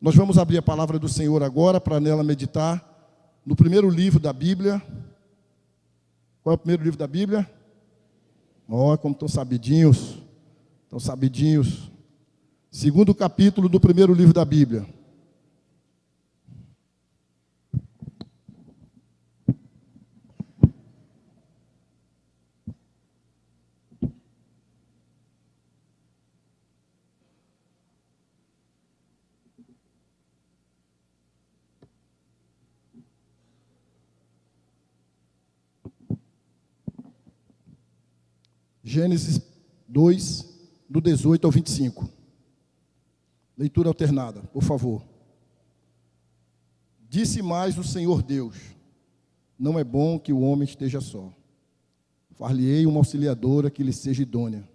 Nós vamos abrir a palavra do Senhor agora para nela meditar no primeiro livro da Bíblia. Qual é o primeiro livro da Bíblia? Ó, como estão sabidinhos. Estão sabidinhos. Segundo capítulo do primeiro livro da Bíblia. Gênesis 2, do 18 ao 25. Leitura alternada, por favor. Disse mais o Senhor Deus: não é bom que o homem esteja só. Far-lhe-ei uma auxiliadora que lhe seja idônea.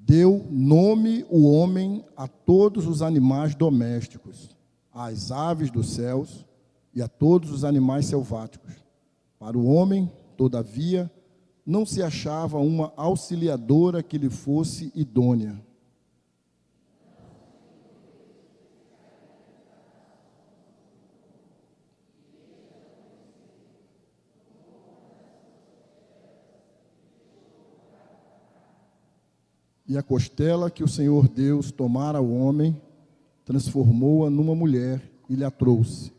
Deu nome o homem a todos os animais domésticos, às aves dos céus e a todos os animais selváticos. Para o homem, todavia, não se achava uma auxiliadora que lhe fosse idônea. E a costela que o Senhor Deus tomara ao homem, transformou-a numa mulher e lhe a trouxe.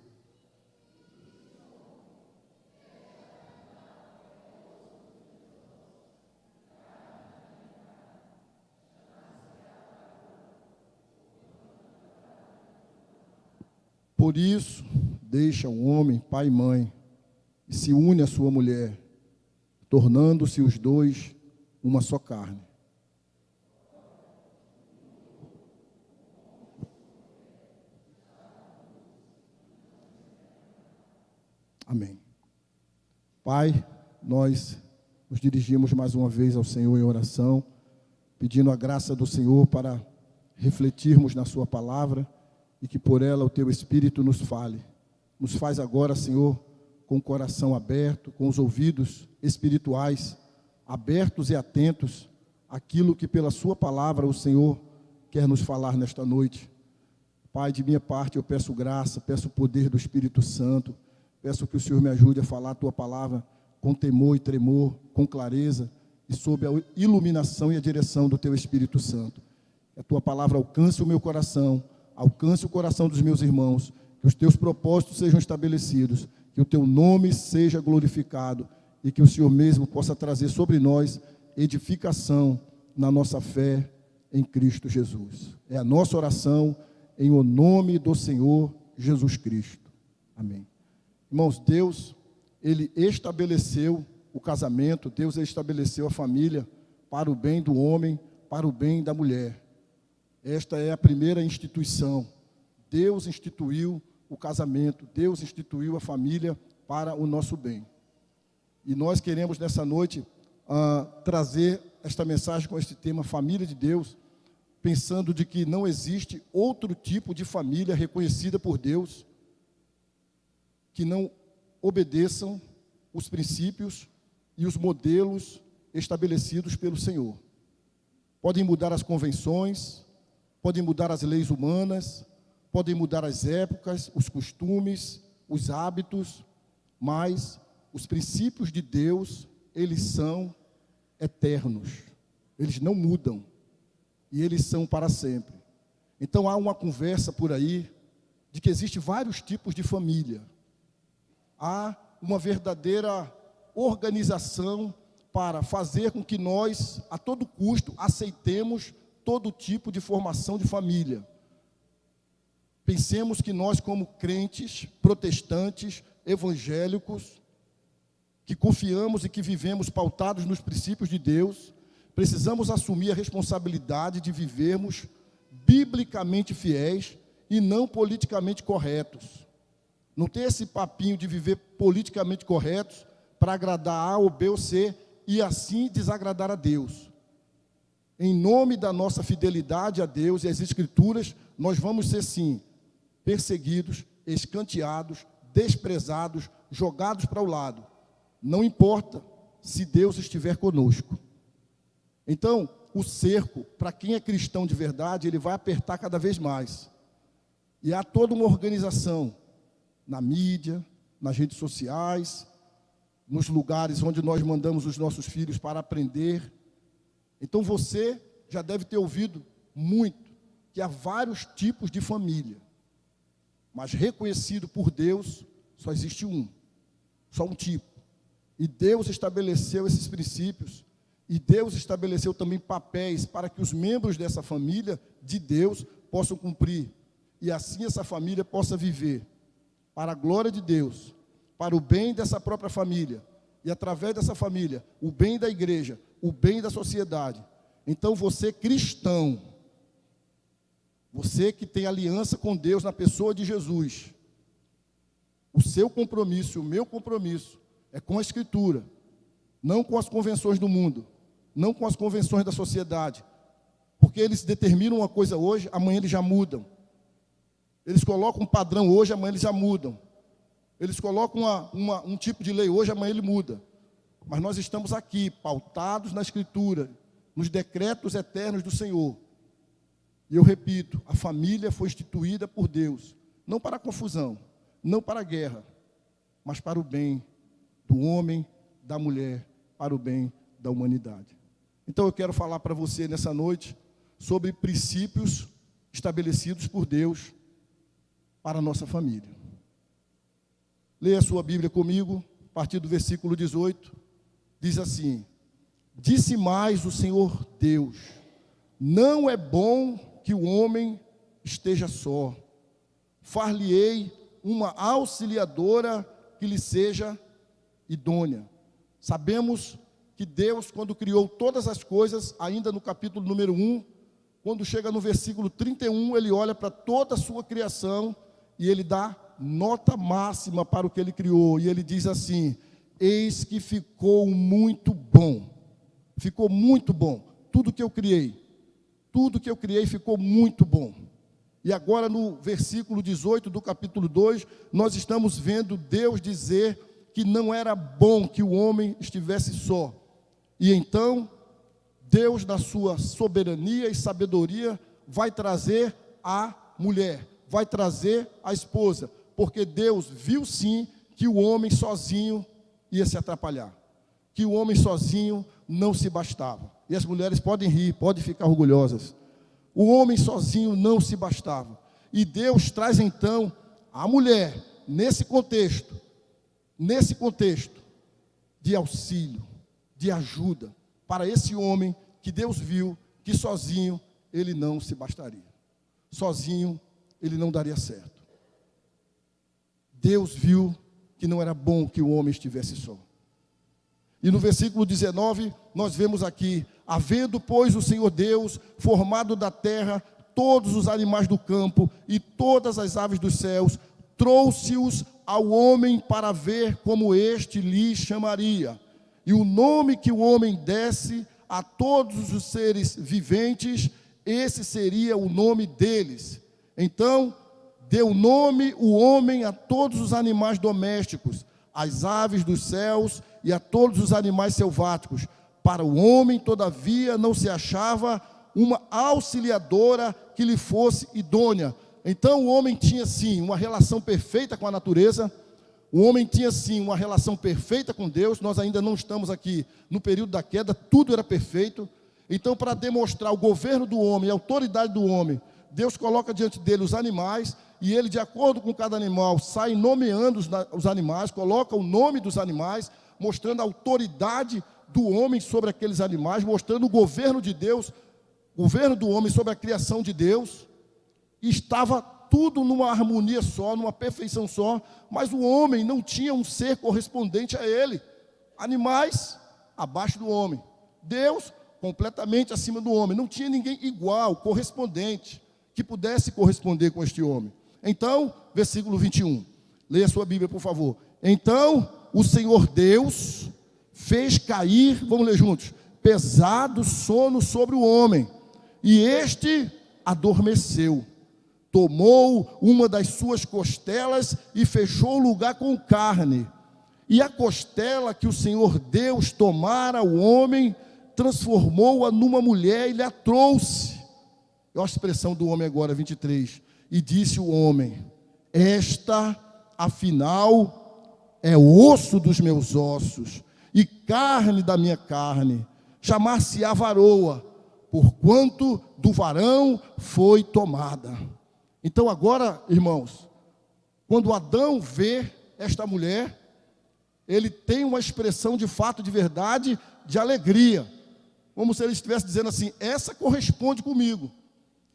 Por isso, deixa o homem pai e mãe, e se une à sua mulher, tornando-se os dois uma só carne. Amém. Pai, nós nos dirigimos mais uma vez ao Senhor em oração, pedindo a graça do Senhor para refletirmos na sua palavra e que por ela o teu Espírito nos fale. Nos faz agora, Senhor, com o coração aberto, com os ouvidos espirituais abertos e atentos àquilo que pela sua palavra o Senhor quer nos falar nesta noite. Pai, de minha parte eu peço graça, peço o poder do Espírito Santo. Peço que o Senhor me ajude a falar a Tua palavra com temor e tremor, com clareza e sob a iluminação e a direção do Teu Espírito Santo. Que a Tua palavra alcance o meu coração, alcance o coração dos meus irmãos, que os Teus propósitos sejam estabelecidos, que o Teu nome seja glorificado e que o Senhor mesmo possa trazer sobre nós edificação na nossa fé em Cristo Jesus. É a nossa oração em o nome do Senhor Jesus Cristo. Amém. Irmãos, Deus, Ele estabeleceu o casamento, Deus estabeleceu a família para o bem do homem, para o bem da mulher. Esta é a primeira instituição. Deus instituiu o casamento, Deus instituiu a família para o nosso bem. E nós queremos nessa noite trazer esta mensagem com este tema, família de Deus, pensando de que não existe outro tipo de família reconhecida por Deus que não obedeçam os princípios e os modelos estabelecidos pelo Senhor. Podem mudar as convenções, podem mudar as leis humanas, podem mudar as épocas, os costumes, os hábitos, mas os princípios de Deus, eles são eternos, eles não mudam, e eles são para sempre. Então há uma conversa por aí, de que existem vários tipos de família. Há uma verdadeira organização para fazer com que nós, a todo custo, aceitemos todo tipo de formação de família. Pensemos que nós, como crentes, protestantes, evangélicos, que confiamos e que vivemos pautados nos princípios de Deus, precisamos assumir a responsabilidade de vivermos biblicamente fiéis e não politicamente corretos. Não tem esse papinho de viver politicamente corretos para agradar A ou B ou C e assim desagradar a Deus. em nome da nossa fidelidade a Deus e às Escrituras, nós vamos ser, sim, perseguidos, escanteados, desprezados, jogados para o lado. Não importa se Deus estiver conosco. Então, o cerco, para quem é cristão de verdade, ele vai apertar cada vez mais. E há toda uma organização na mídia, nas redes sociais, nos lugares onde nós mandamos os nossos filhos para aprender. Então você já deve ter ouvido muito que há vários tipos de família, mas reconhecido por Deus, só existe um, só um tipo. E Deus estabeleceu esses princípios, e Deus estabeleceu também papéis para que os membros dessa família de Deus possam cumprir, e assim essa família possa viver para a glória de Deus, para o bem dessa própria família, e através dessa família, o bem da igreja, o bem da sociedade. Então você cristão, você que tem aliança com Deus na pessoa de Jesus, o seu compromisso, o meu compromisso, é com a Escritura, não com as convenções do mundo, não com as convenções da sociedade, porque eles determinam uma coisa hoje, amanhã eles já mudam. Eles colocam um padrão hoje, amanhã eles já mudam. Eles colocam um tipo de lei hoje, amanhã ele muda. Mas nós estamos aqui, pautados na Escritura, nos decretos eternos do Senhor. E eu repito, a família foi instituída por Deus, não para a confusão, não para a guerra, mas para o bem do homem, da mulher, para o bem da humanidade. Então eu quero falar para você nessa noite sobre princípios estabelecidos por Deus para a nossa família. Leia a sua Bíblia comigo, a partir do versículo 18, diz assim: disse mais o Senhor Deus, não é bom que o homem esteja só, far-lhe-ei uma auxiliadora que lhe seja idônea. Sabemos que Deus, quando criou todas as coisas, ainda no capítulo número 1, quando chega no versículo 31, ele olha para toda a sua criação e ele dá nota máxima para o que ele criou. E ele diz assim: eis que ficou muito bom. Ficou muito bom. Tudo que eu criei ficou muito bom. E agora no versículo 18 do capítulo 2, nós estamos vendo Deus dizer que não era bom que o homem estivesse só. E então, Deus, na sua soberania e sabedoria, vai trazer a mulher, vai trazer a esposa, porque Deus viu sim que o homem sozinho ia se atrapalhar, que o homem sozinho não se bastava. E as mulheres podem rir, podem ficar orgulhosas. O homem sozinho não se bastava. E Deus traz então a mulher, nesse contexto de auxílio, de ajuda, para esse homem que Deus viu que sozinho ele não se bastaria. Sozinho ele não daria certo. Deus viu que não era bom que o homem estivesse só. E no versículo 19, nós vemos aqui: havendo, pois, o Senhor Deus formado da terra todos os animais do campo e todas as aves dos céus, trouxe-os ao homem para ver como este lhe chamaria. E o nome que o homem desse a todos os seres viventes, esse seria o nome deles. Então, deu nome o homem a todos os animais domésticos, às aves dos céus e a todos os animais selváticos. Para o homem, todavia, não se achava uma auxiliadora que lhe fosse idônea. Então o homem tinha sim uma relação perfeita com a natureza, o homem tinha sim uma relação perfeita com Deus. Nós ainda não estamos aqui no período da queda, tudo era perfeito. Então, para demonstrar o governo do homem, a autoridade do homem, Deus coloca diante dele os animais, e ele, de acordo com cada animal, sai nomeando os animais, coloca o nome dos animais, mostrando a autoridade do homem sobre aqueles animais, mostrando o governo de Deus, o governo do homem sobre a criação de Deus. E estava tudo numa harmonia só, numa perfeição só, mas o homem não tinha um ser correspondente a ele. Animais abaixo do homem, Deus completamente acima do homem, não tinha ninguém igual, correspondente, que pudesse corresponder com este homem. Então, versículo 21, leia a sua Bíblia, por favor. Então, o Senhor Deus fez cair, vamos ler juntos, pesado sono sobre o homem, e este adormeceu. Tomou uma das suas costelas e fechou o lugar com carne. E a costela que o Senhor Deus tomara ao homem, transformou-a numa mulher e lhe a trouxe. Olha a expressão do homem agora, 23. E disse o homem: esta, afinal, é osso dos meus ossos e carne da minha carne. Chamar-se-á varoa, porquanto do varão foi tomada. Então agora, irmãos, quando Adão vê esta mulher, ele tem uma expressão de fato, de verdade, de alegria. Como se ele estivesse dizendo assim: essa corresponde comigo,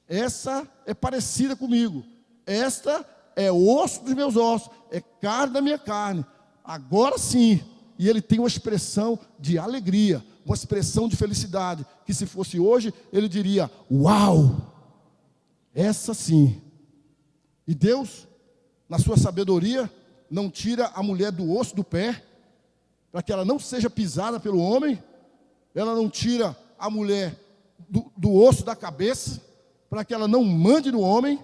essa é parecida comigo, esta é osso dos meus ossos, é carne da minha carne. Agora sim. E ele tem uma expressão de alegria, uma expressão de felicidade, que se fosse hoje, ele diria: uau, essa sim. E Deus, na sua sabedoria, não tira a mulher do osso do pé, para que ela não seja pisada pelo homem. Ela não tira a mulher do osso da cabeça, para que ela não mande no homem.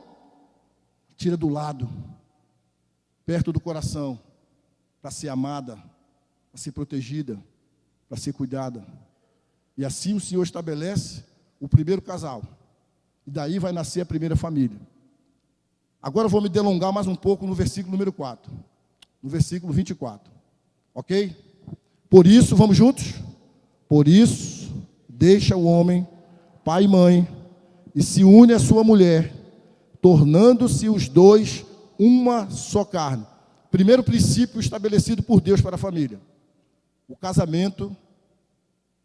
Tira do lado, perto do coração, para ser amada, para ser protegida, para ser cuidada. E assim o Senhor estabelece o primeiro casal. E daí vai nascer a primeira família. Agora eu vou me delongar mais um pouco no versículo número 4. No versículo 24. Ok? Por isso, vamos juntos? Por isso, deixa o homem, pai e mãe, e se une à sua mulher, tornando-se os dois uma só carne. Primeiro princípio estabelecido por Deus para a família. O casamento,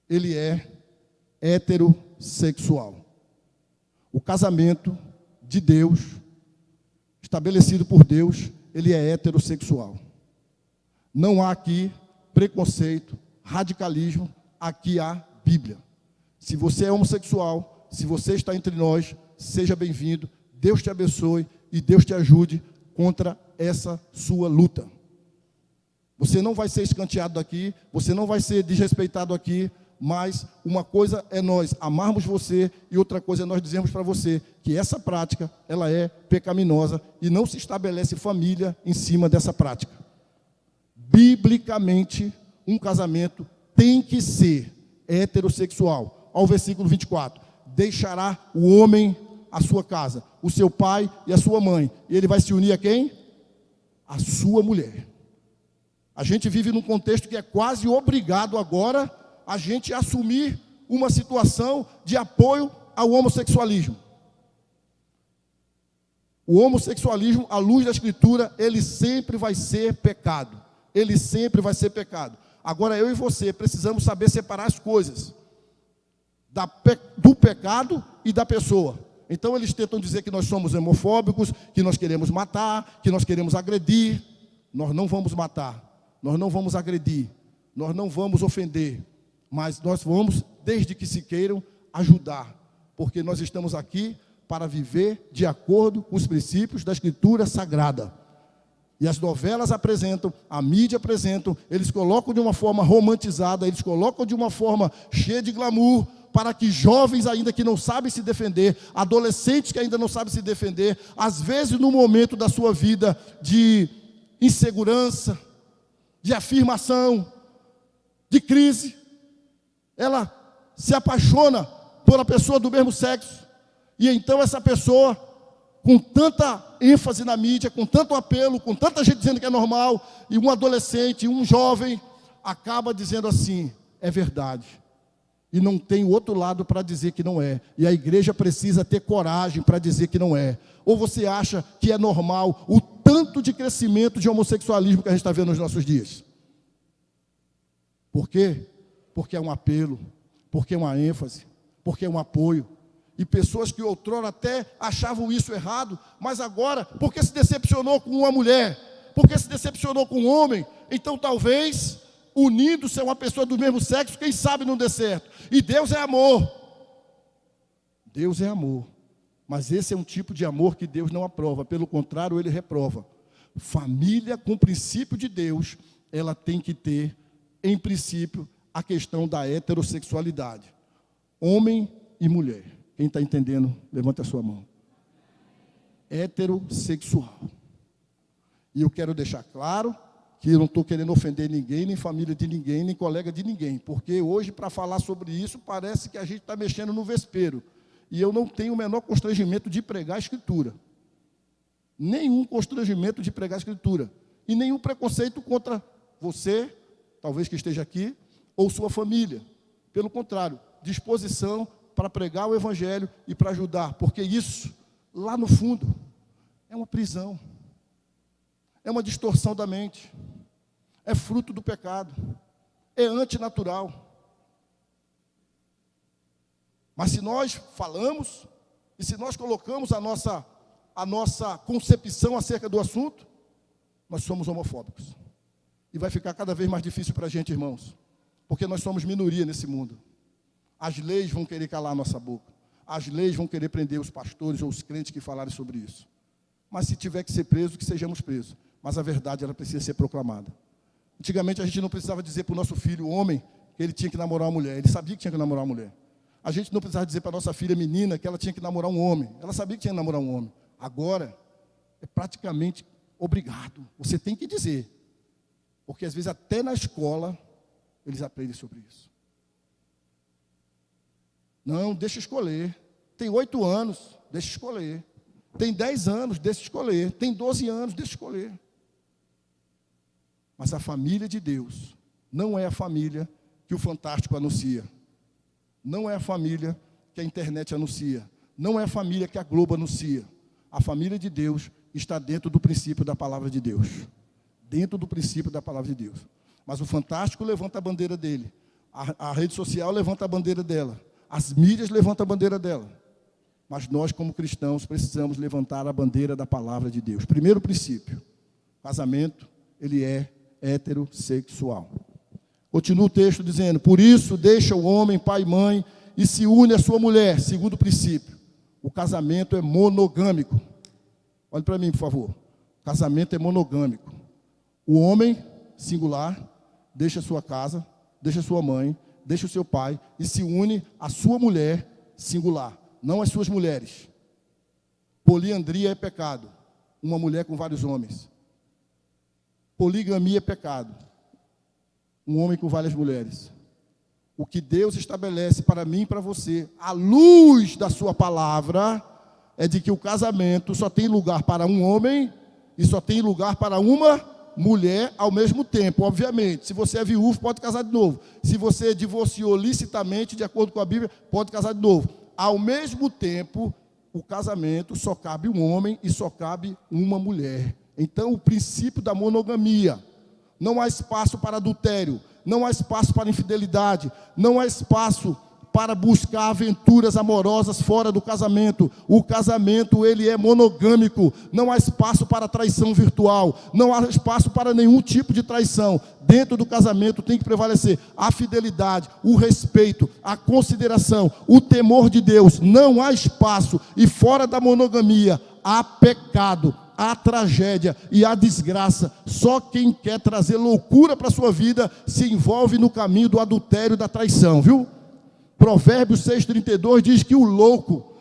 ele é heterossexual. O casamento de Deus, estabelecido por Deus, ele é heterossexual. Não há aqui preconceito, radicalismo, aqui há Bíblia. Se você é homossexual, se você está entre nós, seja bem-vindo, Deus te abençoe e Deus te ajude contra essa sua luta. Você não vai ser escanteado daqui, você não vai ser desrespeitado aqui, mas uma coisa é nós amarmos você e outra coisa é nós dizermos para você que essa prática, ela é pecaminosa e não se estabelece família em cima dessa prática. Biblicamente, um casamento tem que ser heterossexual. Ao versículo 24, deixará o homem a sua casa, o seu pai e a sua mãe, e ele vai se unir a quem? A sua mulher. A gente vive num contexto que é quase obrigado agora a gente assumir uma situação de apoio ao homossexualismo. O homossexualismo, à luz da Escritura, ele sempre vai ser pecado. Ele sempre vai ser pecado. Agora eu e você precisamos saber separar as coisas do pecado e da pessoa. Então eles tentam dizer que nós somos homofóbicos, que nós queremos matar, que nós queremos agredir. Nós não vamos matar, nós não vamos agredir, nós não vamos ofender, mas nós vamos, desde que se queiram, ajudar, porque nós estamos aqui para viver de acordo com os princípios da Escritura Sagrada. E as novelas apresentam, a mídia apresentam, eles colocam de uma forma romantizada, eles colocam de uma forma cheia de glamour, para que jovens ainda que não sabem se defender, adolescentes que ainda não sabem se defender, às vezes no momento da sua vida de insegurança, de afirmação, de crise, ela se apaixona por uma pessoa do mesmo sexo, e então essa pessoa, com tanta ênfase na mídia, com tanto apelo, com tanta gente dizendo que é normal, e um adolescente, um jovem, acaba dizendo assim, é verdade. E não tem o outro lado para dizer que não é. E a igreja precisa ter coragem para dizer que não é. Ou você acha que é normal o tanto de crescimento de homossexualismo que a gente está vendo nos nossos dias? Por quê? Porque é um apelo, porque é uma ênfase, porque é um apoio. E pessoas que outrora até achavam isso errado, mas agora, porque se decepcionou com uma mulher, porque se decepcionou com um homem, então talvez, unindo-se a uma pessoa do mesmo sexo, quem sabe não dê certo. E Deus é amor. Deus é amor. Mas esse é um tipo de amor que Deus não aprova, pelo contrário, Ele reprova. Família com princípio de Deus, ela tem que ter, em princípio, a questão da heterossexualidade. Homem e mulher. Quem está entendendo, levante a sua mão. Heterossexual. E eu quero deixar claro que eu não estou querendo ofender ninguém, nem família de ninguém, nem colega de ninguém. Porque hoje, para falar sobre isso, parece que a gente está mexendo no vespeiro. E eu não tenho o menor constrangimento de pregar a Escritura. Nenhum constrangimento de pregar a Escritura. E nenhum preconceito contra você, talvez que esteja aqui, ou sua família. Pelo contrário, disposição para pregar o Evangelho e para ajudar. Porque isso, lá no fundo, é uma prisão. É uma distorção da mente. É fruto do pecado. É antinatural. Mas se nós falamos, e se nós colocamos a nossa concepção acerca do assunto, nós somos homofóbicos. E vai ficar cada vez mais difícil para a gente, irmãos. Porque nós somos minoria nesse mundo. As leis vão querer calar a nossa boca. As leis vão querer prender os pastores ou os crentes que falarem sobre isso. Mas se tiver que ser preso, que sejamos presos. Mas a verdade, ela precisa ser proclamada. Antigamente, a gente não precisava dizer para o nosso filho, homem, que ele tinha que namorar uma mulher. Ele sabia que tinha que namorar uma mulher. A gente não precisava dizer para a nossa filha menina que ela tinha que namorar um homem. Ela sabia que tinha que namorar um homem. Agora, é praticamente obrigado. Você tem que dizer. Porque, às vezes, até na escola, eles aprendem sobre isso. Não, deixa escolher. Tem 8 anos, deixa escolher. Tem 10 anos, deixa escolher. Tem 12 anos, deixa escolher. Mas a família de Deus não é a família que o Fantástico anuncia. Não é a família que a internet anuncia. Não é a família que a Globo anuncia. A família de Deus está dentro do princípio da palavra de Deus. Dentro do princípio da palavra de Deus. Mas o Fantástico levanta a bandeira dele. A rede social levanta a bandeira dela. As mídias levantam a bandeira dela. Mas nós, como cristãos, precisamos levantar a bandeira da palavra de Deus. Primeiro princípio. Casamento, ele é heterossexual. Continua o texto dizendo, por isso deixa o homem, pai e mãe, e se une à sua mulher. Segundo princípio, o casamento é monogâmico. Olhe para mim, por favor. O casamento é monogâmico. O homem, singular, deixa a sua casa, deixa a sua mãe, deixa o seu pai, e se une à sua mulher, singular. Não às suas mulheres. Poliandria é pecado. Uma mulher com vários homens. Poligamia é pecado. Um homem com várias mulheres. O que Deus estabelece para mim e para você, à luz da sua palavra, é de que o casamento só tem lugar para um homem e só tem lugar para uma mulher ao mesmo tempo. Obviamente, se você é viúvo, pode casar de novo. Se você divorciou licitamente, de acordo com a Bíblia, pode casar de novo. Ao mesmo tempo, o casamento só cabe um homem e só cabe uma mulher. Então, o princípio da monogamia. Não há espaço para adultério, não há espaço para infidelidade, não há espaço para buscar aventuras amorosas fora do casamento. O casamento, ele é monogâmico. Não há espaço para traição virtual, não há espaço para nenhum tipo de traição. Dentro do casamento tem que prevalecer a fidelidade, o respeito, a consideração, o temor de Deus. Não há espaço. E fora da monogamia há pecado, há tragédia e há desgraça. Só quem quer trazer loucura para a sua vida se envolve no caminho do adultério e da traição, viu? Provérbios 6,32 diz que o louco,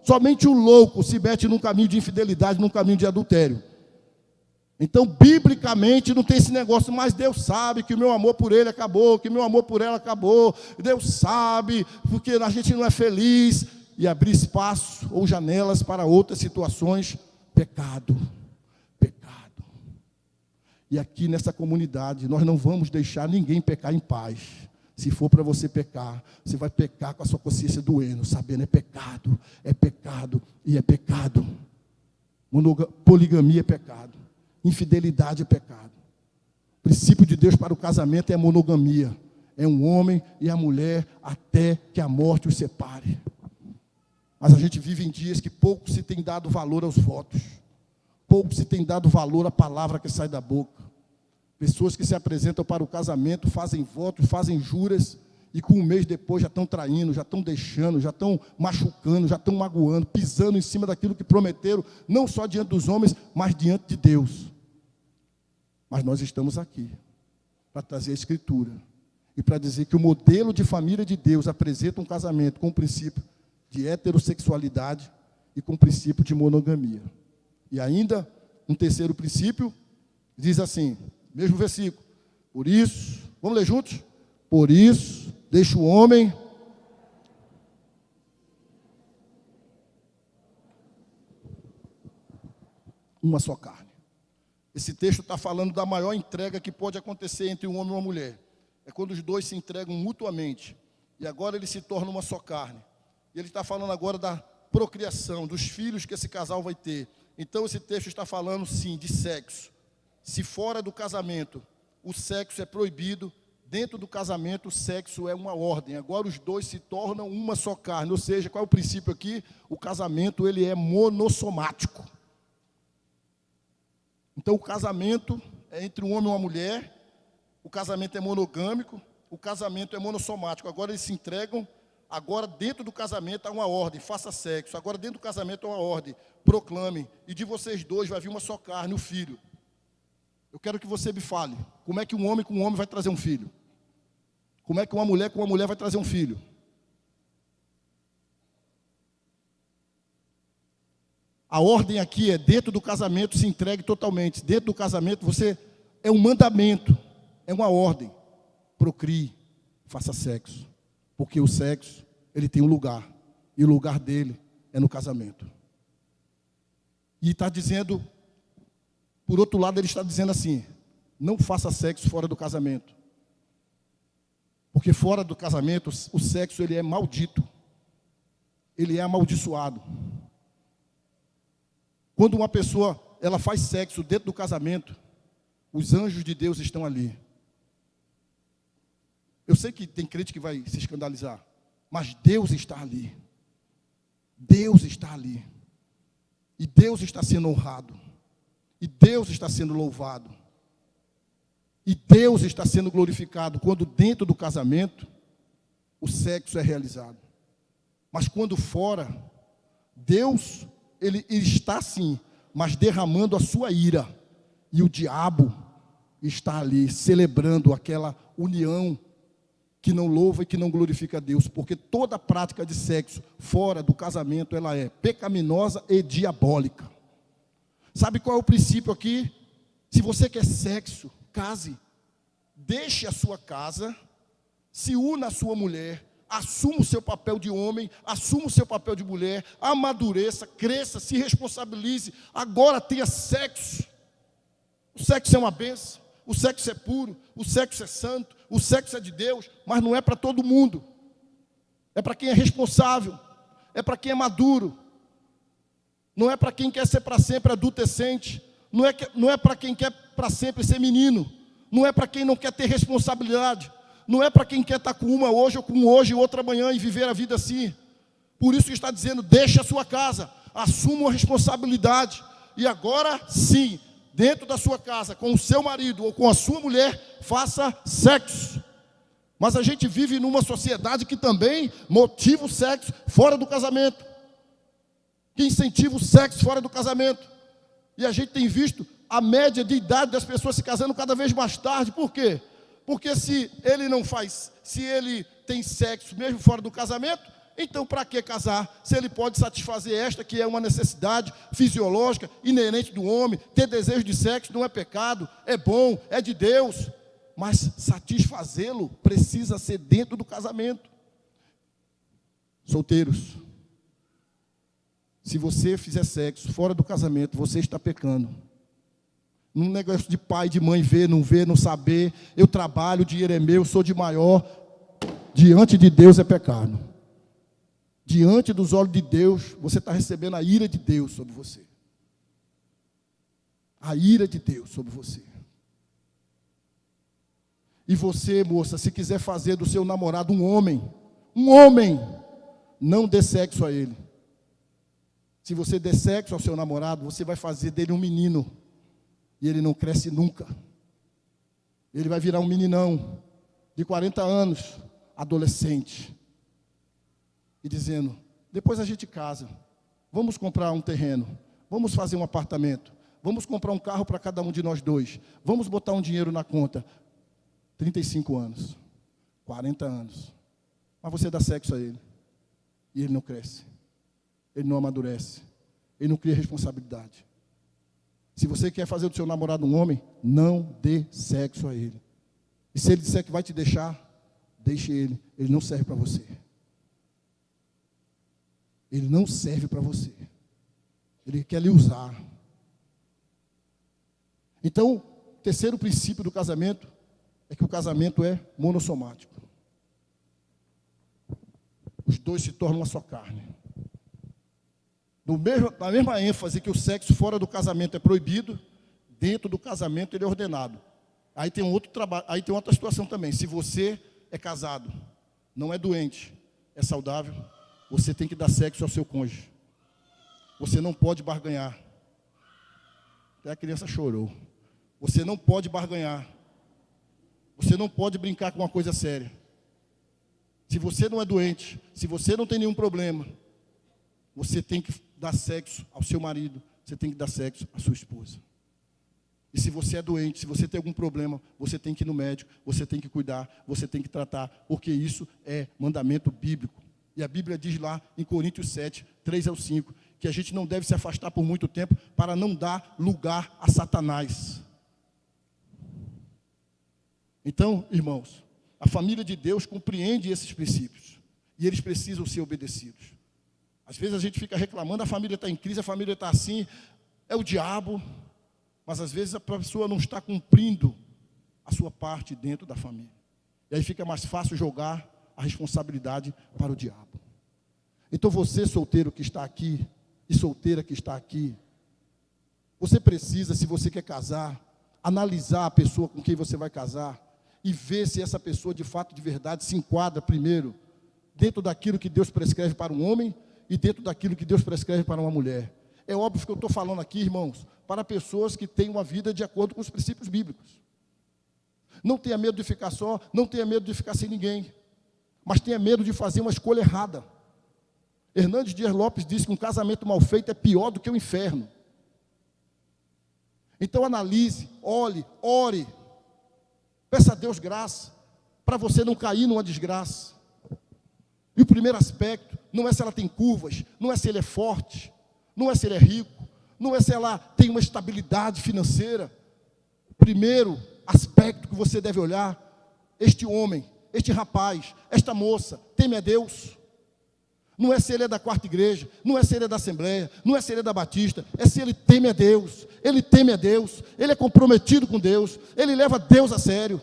somente o louco se mete num caminho de infidelidade, num caminho de adultério. Então, biblicamente, não tem esse negócio, mas Deus sabe que o meu amor por ele acabou, que o meu amor por ela acabou, Deus sabe, porque a gente não é feliz, e abrir espaço ou janelas para outras situações, pecado. E aqui nessa comunidade, nós não vamos deixar ninguém pecar em paz. Se for para você pecar, você vai pecar com a sua consciência doendo, sabendo, é pecado e é pecado. Poligamia é pecado, infidelidade é pecado. O princípio de Deus para o casamento é a monogamia. É um homem e a mulher até que a morte os separe. Mas a gente vive em dias que pouco se tem dado valor aos votos. Pouco se tem dado valor à palavra que sai da boca. Pessoas que se apresentam para o casamento, fazem votos, fazem juras, e com um mês depois já estão traindo, já estão deixando, já estão machucando, já estão magoando, pisando em cima daquilo que prometeram, não só diante dos homens, mas diante de Deus. Mas nós estamos aqui para trazer a Escritura e para dizer que o modelo de família de Deus apresenta um casamento com o princípio de heterossexualidade e com o princípio de monogamia. E ainda, um terceiro princípio, diz assim, mesmo versículo, por isso, vamos ler juntos? Por isso, deixa o homem uma só carne. Esse texto está falando da maior entrega que pode acontecer entre um homem e uma mulher. É quando os dois se entregam mutuamente. E agora eles se tornam uma só carne. E ele está falando agora da procriação, dos filhos que esse casal vai ter. Então esse texto está falando, sim, de sexo. Se fora do casamento o sexo é proibido, dentro do casamento o sexo é uma ordem. Agora os dois se tornam uma só carne. Ou seja, qual é o princípio aqui? O casamento ele é monossomático. Então o casamento é entre um homem e uma mulher, o casamento é monogâmico, o casamento é monossomático. Agora eles se entregam, agora dentro do casamento há uma ordem, faça sexo. Agora dentro do casamento há uma ordem, proclame. E de vocês dois vai vir uma só carne, o filho. Eu quero que você me fale, como é que um homem com um homem vai trazer um filho? Como é que uma mulher com uma mulher vai trazer um filho? A ordem aqui é dentro do casamento se entregue totalmente. Dentro do casamento você é um mandamento, é uma ordem. Procrie, faça sexo. Porque o sexo, ele tem um lugar. E o lugar dele é no casamento. E está dizendo, por outro lado ele está dizendo assim, não faça sexo fora do casamento. Porque fora do casamento o sexo ele é maldito. Ele é amaldiçoado. Quando uma pessoa ela faz sexo dentro do casamento, os anjos de Deus estão ali. Eu sei que tem crente que vai se escandalizar, mas Deus está ali. Deus está ali. E Deus está sendo honrado. E Deus está sendo louvado. E Deus está sendo glorificado quando dentro do casamento o sexo é realizado. Mas quando fora, Deus ele está sim, mas derramando a sua ira. E o diabo está ali, celebrando aquela união que não louva e que não glorifica a Deus. Porque toda prática de sexo fora do casamento, ela é pecaminosa e diabólica. Sabe qual é o princípio aqui? Se você quer sexo, case. Deixe a sua casa, se una à sua mulher, assuma o seu papel de homem, assuma o seu papel de mulher, amadureça, cresça, se responsabilize, agora tenha sexo. O sexo é uma bênção, o sexo é puro, o sexo é santo, o sexo é de Deus, mas não é para todo mundo. É para quem é responsável, é para quem é maduro, não é para quem quer ser para sempre adolescente, não é para quem quer para sempre ser menino, não é para quem não quer ter responsabilidade. Não é para quem quer estar com uma hoje ou com hoje e outra amanhã e viver a vida assim. Por isso que está dizendo, deixe a sua casa, assuma a responsabilidade. E agora sim, dentro da sua casa, com o seu marido ou com a sua mulher, faça sexo. Mas a gente vive numa sociedade que também motiva o sexo fora do casamento. Que incentiva o sexo fora do casamento. E a gente tem visto a média de idade das pessoas se casando cada vez mais tarde. Por quê? Porque se ele não faz, se ele tem sexo mesmo fora do casamento, então para que casar? Se ele pode satisfazer esta que é uma necessidade fisiológica, inerente do homem, ter desejo de sexo não é pecado, é bom, é de Deus. Mas satisfazê-lo precisa ser dentro do casamento. Solteiros, se você fizer sexo fora do casamento, você está pecando. Num negócio de pai, de mãe, ver, não saber, eu trabalho, o dinheiro é meu, sou de maior. Diante de Deus é pecado. Diante dos olhos de Deus, você está recebendo a ira de Deus sobre você. A ira de Deus sobre você. E você, moça, se quiser fazer do seu namorado um homem, não dê sexo a ele. Se você der sexo ao seu namorado, você vai fazer dele um menino. E ele não cresce nunca. Ele vai virar um meninão de 40 anos, adolescente. E dizendo, depois a gente casa, vamos comprar um terreno, vamos fazer um apartamento, vamos comprar um carro para cada um de nós dois, vamos botar um dinheiro na conta. 35 anos. 40 anos. Mas você dá sexo a ele. E ele não cresce. Ele não amadurece. Ele não cria responsabilidade. Se você quer fazer do seu namorado um homem, não dê sexo a ele. E se ele disser que vai te deixar, deixe ele. Ele não serve para você. Ele não serve para você. Ele quer lhe usar. Então, o terceiro princípio do casamento é que o casamento é monossomático. Os dois se tornam uma só carne. Na mesma ênfase que o sexo fora do casamento é proibido, dentro do casamento ele é ordenado. Aí tem outra situação também. Se você é casado, não é doente, é saudável, você tem que dar sexo ao seu cônjuge. Você não pode barganhar. Até a criança chorou. Você não pode barganhar. Você não pode brincar com uma coisa séria. Se você não é doente, se você não tem nenhum problema, você tem que dar sexo ao seu marido, você tem que dar sexo à sua esposa. E se você é doente, se você tem algum problema, você tem que ir no médico, você tem que cuidar, você tem que tratar, porque isso é mandamento bíblico. E a Bíblia diz lá em Coríntios 7, 3-5, que a gente não deve se afastar por muito tempo para não dar lugar a Satanás. Então, irmãos, a família de Deus compreende esses princípios. E eles precisam ser obedecidos. Às vezes a gente fica reclamando, a família está em crise, a família está assim, é o diabo. Mas às vezes a pessoa não está cumprindo a sua parte dentro da família. E aí fica mais fácil jogar a responsabilidade para o diabo. Então você, solteiro que está aqui, e solteira que está aqui, você precisa, se você quer casar, analisar a pessoa com quem você vai casar, e ver se essa pessoa de fato, de verdade, se enquadra primeiro, dentro daquilo que Deus prescreve para um homem, e dentro daquilo que Deus prescreve para uma mulher. É óbvio que eu estou falando aqui, irmãos, para pessoas que têm uma vida de acordo com os princípios bíblicos. Não tenha medo de ficar só, não tenha medo de ficar sem ninguém, mas tenha medo de fazer uma escolha errada. Hernandes Dias Lopes disse que um casamento mal feito é pior do que o inferno. Então analise, olhe, ore, peça a Deus graça, para você não cair numa desgraça. E o primeiro aspecto, não é se ela tem curvas, não é se ele é forte, não é se ele é rico, não é se ela tem uma estabilidade financeira. O primeiro aspecto que você deve olhar, este homem, este rapaz, esta moça, teme a Deus. Não é se ele é da quarta igreja, não é se ele é da Assembleia, não é se ele é da Batista, é se ele teme a Deus, ele teme a Deus, ele é comprometido com Deus, ele leva Deus a sério.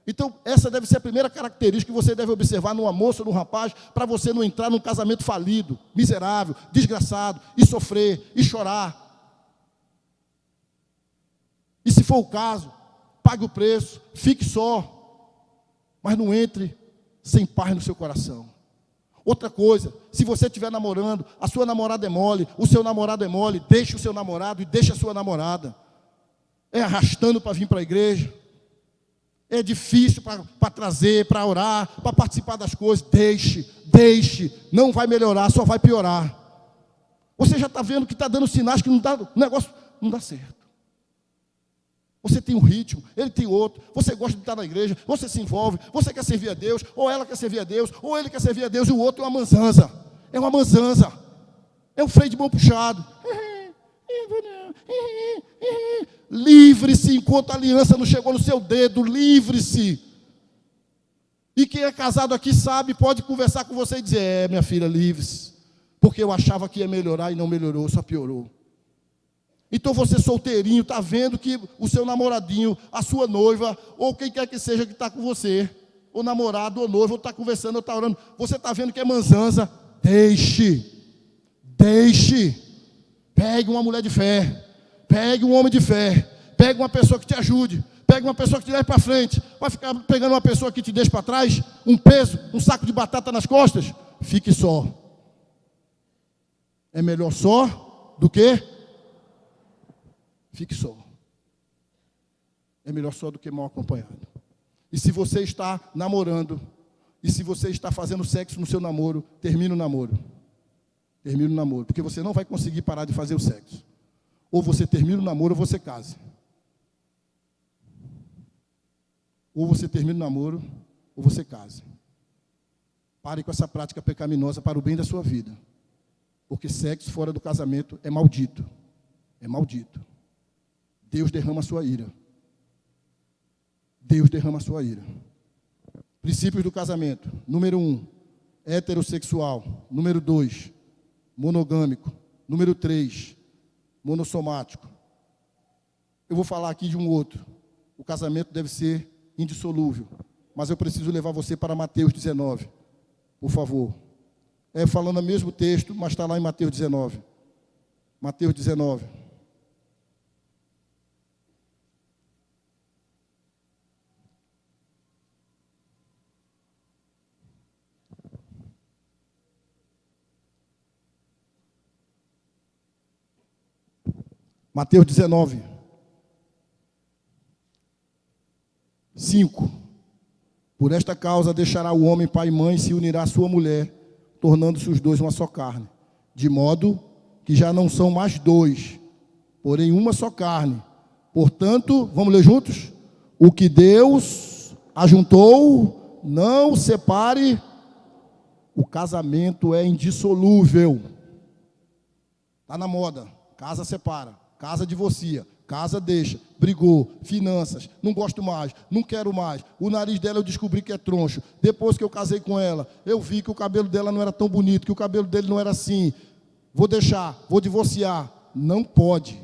Então, essa deve ser a primeira característica que você deve observar numa moça ou num rapaz, para você não entrar num casamento falido, miserável, desgraçado, e sofrer, e chorar. E se for o caso, pague o preço, fique só, mas não entre sem paz no seu coração. Outra coisa, se você estiver namorando, a sua namorada é mole, o seu namorado é mole, deixe o seu namorado e deixe a sua namorada. É arrastando para vir para a igreja, é difícil para trazer, para orar, para participar das coisas. Deixe, não vai melhorar, só vai piorar. Você já está vendo que está dando sinais que o negócio não dá certo. Você tem um ritmo, ele tem outro, você gosta de estar na igreja, você se envolve, você quer servir a Deus, ou ela quer servir a Deus, ou ele quer servir a Deus, e o outro é uma manzanza. É um freio de mão puxado. Livre-se enquanto a aliança não chegou no seu dedo, livre-se. E quem é casado aqui sabe, pode conversar com você e dizer, minha filha, livre-se, porque eu achava que ia melhorar e não melhorou, só piorou. Então você solteirinho, está vendo que o seu namoradinho, a sua noiva, ou quem quer que seja que está com você, ou namorado, ou noivo, ou está conversando, ou está orando, você está vendo que é manzanza, deixe, pegue uma mulher de fé, pegue um homem de fé, pegue uma pessoa que te ajude, pegue uma pessoa que te leve para frente. Vai ficar pegando uma pessoa que te deixa para trás, um peso, um saco de batata nas costas? Fique só. É melhor só do que fique só. É melhor só do que mal acompanhado. E se você está namorando, e se você está fazendo sexo no seu namoro, termine o namoro. Termine o namoro, porque você não vai conseguir parar de fazer o sexo. Ou você termina o namoro ou você case. Ou você termina o namoro ou você case. Pare com essa prática pecaminosa para o bem da sua vida. Porque sexo fora do casamento é maldito. É maldito. Deus derrama a sua ira. Deus derrama a sua ira. Princípios do casamento. Número 1, heterossexual. Número 2, monogâmico. Número 3, monossomático. Eu vou falar aqui de um outro. O casamento deve ser indissolúvel. Mas eu preciso levar você para Mateus 19. Por favor. Falando o mesmo texto, mas está lá em Mateus 19. Mateus 19. Mateus 19. 5. Por esta causa deixará o homem pai e mãe e se unirá à sua mulher, tornando-se os dois uma só carne. De modo que já não são mais dois, porém uma só carne. Portanto, vamos ler juntos? O que Deus ajuntou, não separe. O casamento é indissolúvel. Está na moda. Casa separa, casa divorcia, casa deixa, brigou, finanças, não gosto mais, não quero mais. O nariz dela eu descobri que é troncho. Depois que eu casei com ela, eu vi que o cabelo dela não era tão bonito, que o cabelo dele não era assim. Vou deixar, vou divorciar. Não pode.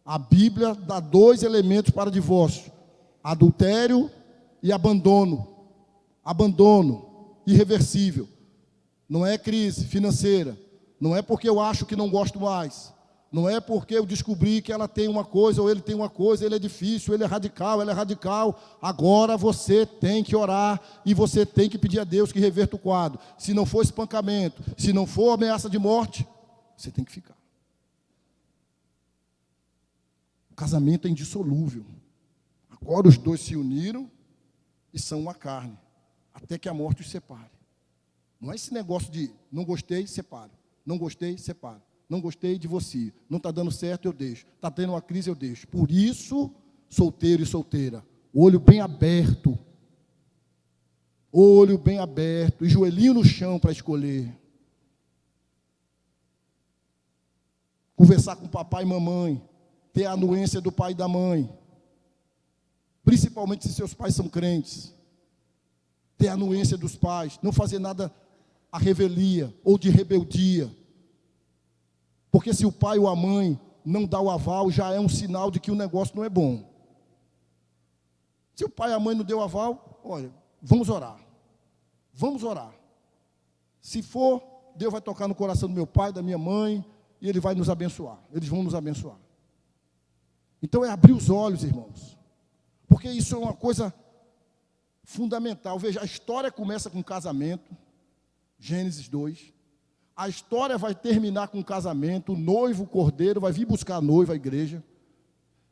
A Bíblia dá 2 elementos para divórcio: adultério e abandono. Abandono irreversível. Não é crise financeira. Não é porque eu acho que não gosto mais. Não é porque eu descobri que ela tem uma coisa ou ele tem uma coisa, ele é difícil, ele é radical, ela é radical. Agora você tem que orar e você tem que pedir a Deus que reverta o quadro. Se não for espancamento, se não for ameaça de morte, você tem que ficar. O casamento é indissolúvel. Agora os dois se uniram e são uma carne, até que a morte os separe. Não é esse negócio de não gostei, separo. Não gostei, separo. Não gostei, divorcio. Não está dando certo, eu deixo. Está tendo uma crise, eu deixo. Por isso, solteiro e solteira, olho bem aberto. Olho bem aberto e joelhinho no chão para escolher. Conversar com papai e mamãe. Ter a anuência do pai e da mãe. Principalmente se seus pais são crentes. Ter a anuência dos pais. Não fazer nada à revelia ou de rebeldia. Porque se o pai ou a mãe não dá o aval, já é um sinal de que o negócio não é bom. Se o pai e a mãe não deu o aval, olha, vamos orar. Vamos orar. Se for, Deus vai tocar no coração do meu pai, da minha mãe, e Ele vai nos abençoar. Eles vão nos abençoar. Então é abrir os olhos, irmãos. Porque isso é uma coisa fundamental. Veja, a história começa com casamento, Gênesis 2. A história vai terminar com o casamento, o noivo, o cordeiro, vai vir buscar a noiva, a igreja.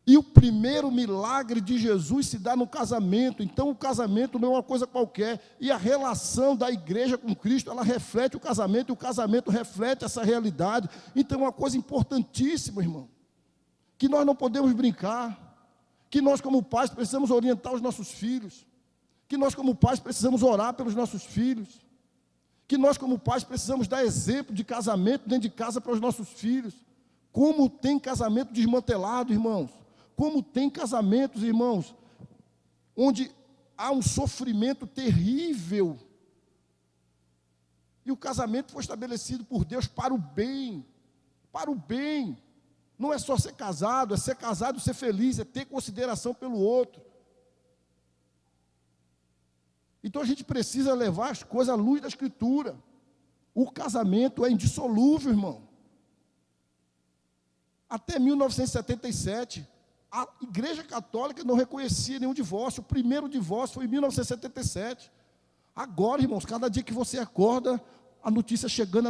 E o primeiro milagre de Jesus se dá no casamento. Então o casamento não é uma coisa qualquer. E a relação da igreja com Cristo, ela reflete o casamento, e o casamento reflete essa realidade. Então é uma coisa importantíssima, irmão. Que nós não podemos brincar. Que nós como pais precisamos orientar os nossos filhos. Que nós como pais precisamos orar pelos nossos filhos. Que nós como pais precisamos dar exemplo de casamento dentro de casa para os nossos filhos. Como tem casamento desmantelado, irmãos. Como tem casamentos, irmãos, onde há um sofrimento terrível. E o casamento foi estabelecido por Deus para o bem. Para o bem. Não é só ser casado, é ser casado e ser feliz, é ter consideração pelo outro. Então a gente precisa levar as coisas à luz da Escritura. O casamento é indissolúvel, irmão. Até 1977, a Igreja Católica não reconhecia nenhum divórcio. O primeiro divórcio foi em 1977. Agora, irmãos, cada dia que você acorda, a notícia chegando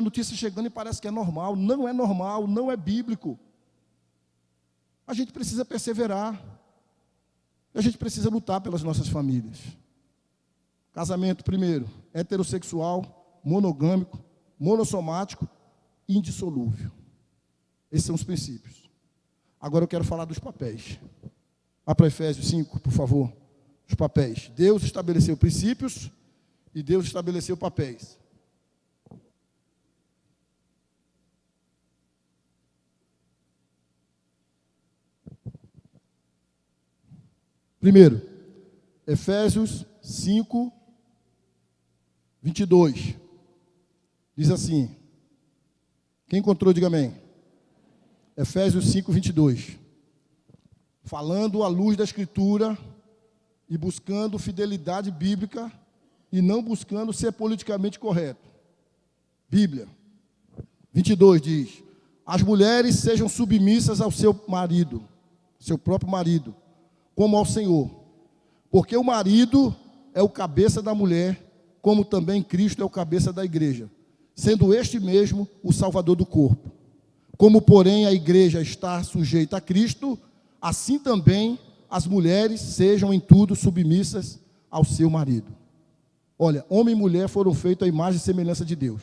e parece que é normal. Não é normal, não é bíblico. A gente precisa perseverar. A gente precisa lutar pelas nossas famílias. Casamento, primeiro, heterossexual, monogâmico, monossomático, indissolúvel. Esses são os princípios. Agora eu quero falar dos papéis. Vá para Efésios 5, por favor. os papéis. Deus estabeleceu princípios e Deus estabeleceu papéis. Primeiro, Efésios 5, 22. Diz assim. Quem encontrou, diga amém. Efésios 5, 22. Falando à luz da Escritura e buscando fidelidade bíblica e não buscando ser politicamente correto. Bíblia. 22 diz: as mulheres sejam submissas ao seu marido, seu próprio marido, como ao Senhor. Porque o marido é o cabeça da mulher, como também Cristo é o cabeça da igreja, sendo este mesmo o Salvador do corpo. Como, porém, a igreja está sujeita a Cristo, assim também as mulheres sejam em tudo submissas ao seu marido. Olha, homem e mulher foram feitos à imagem e semelhança de Deus.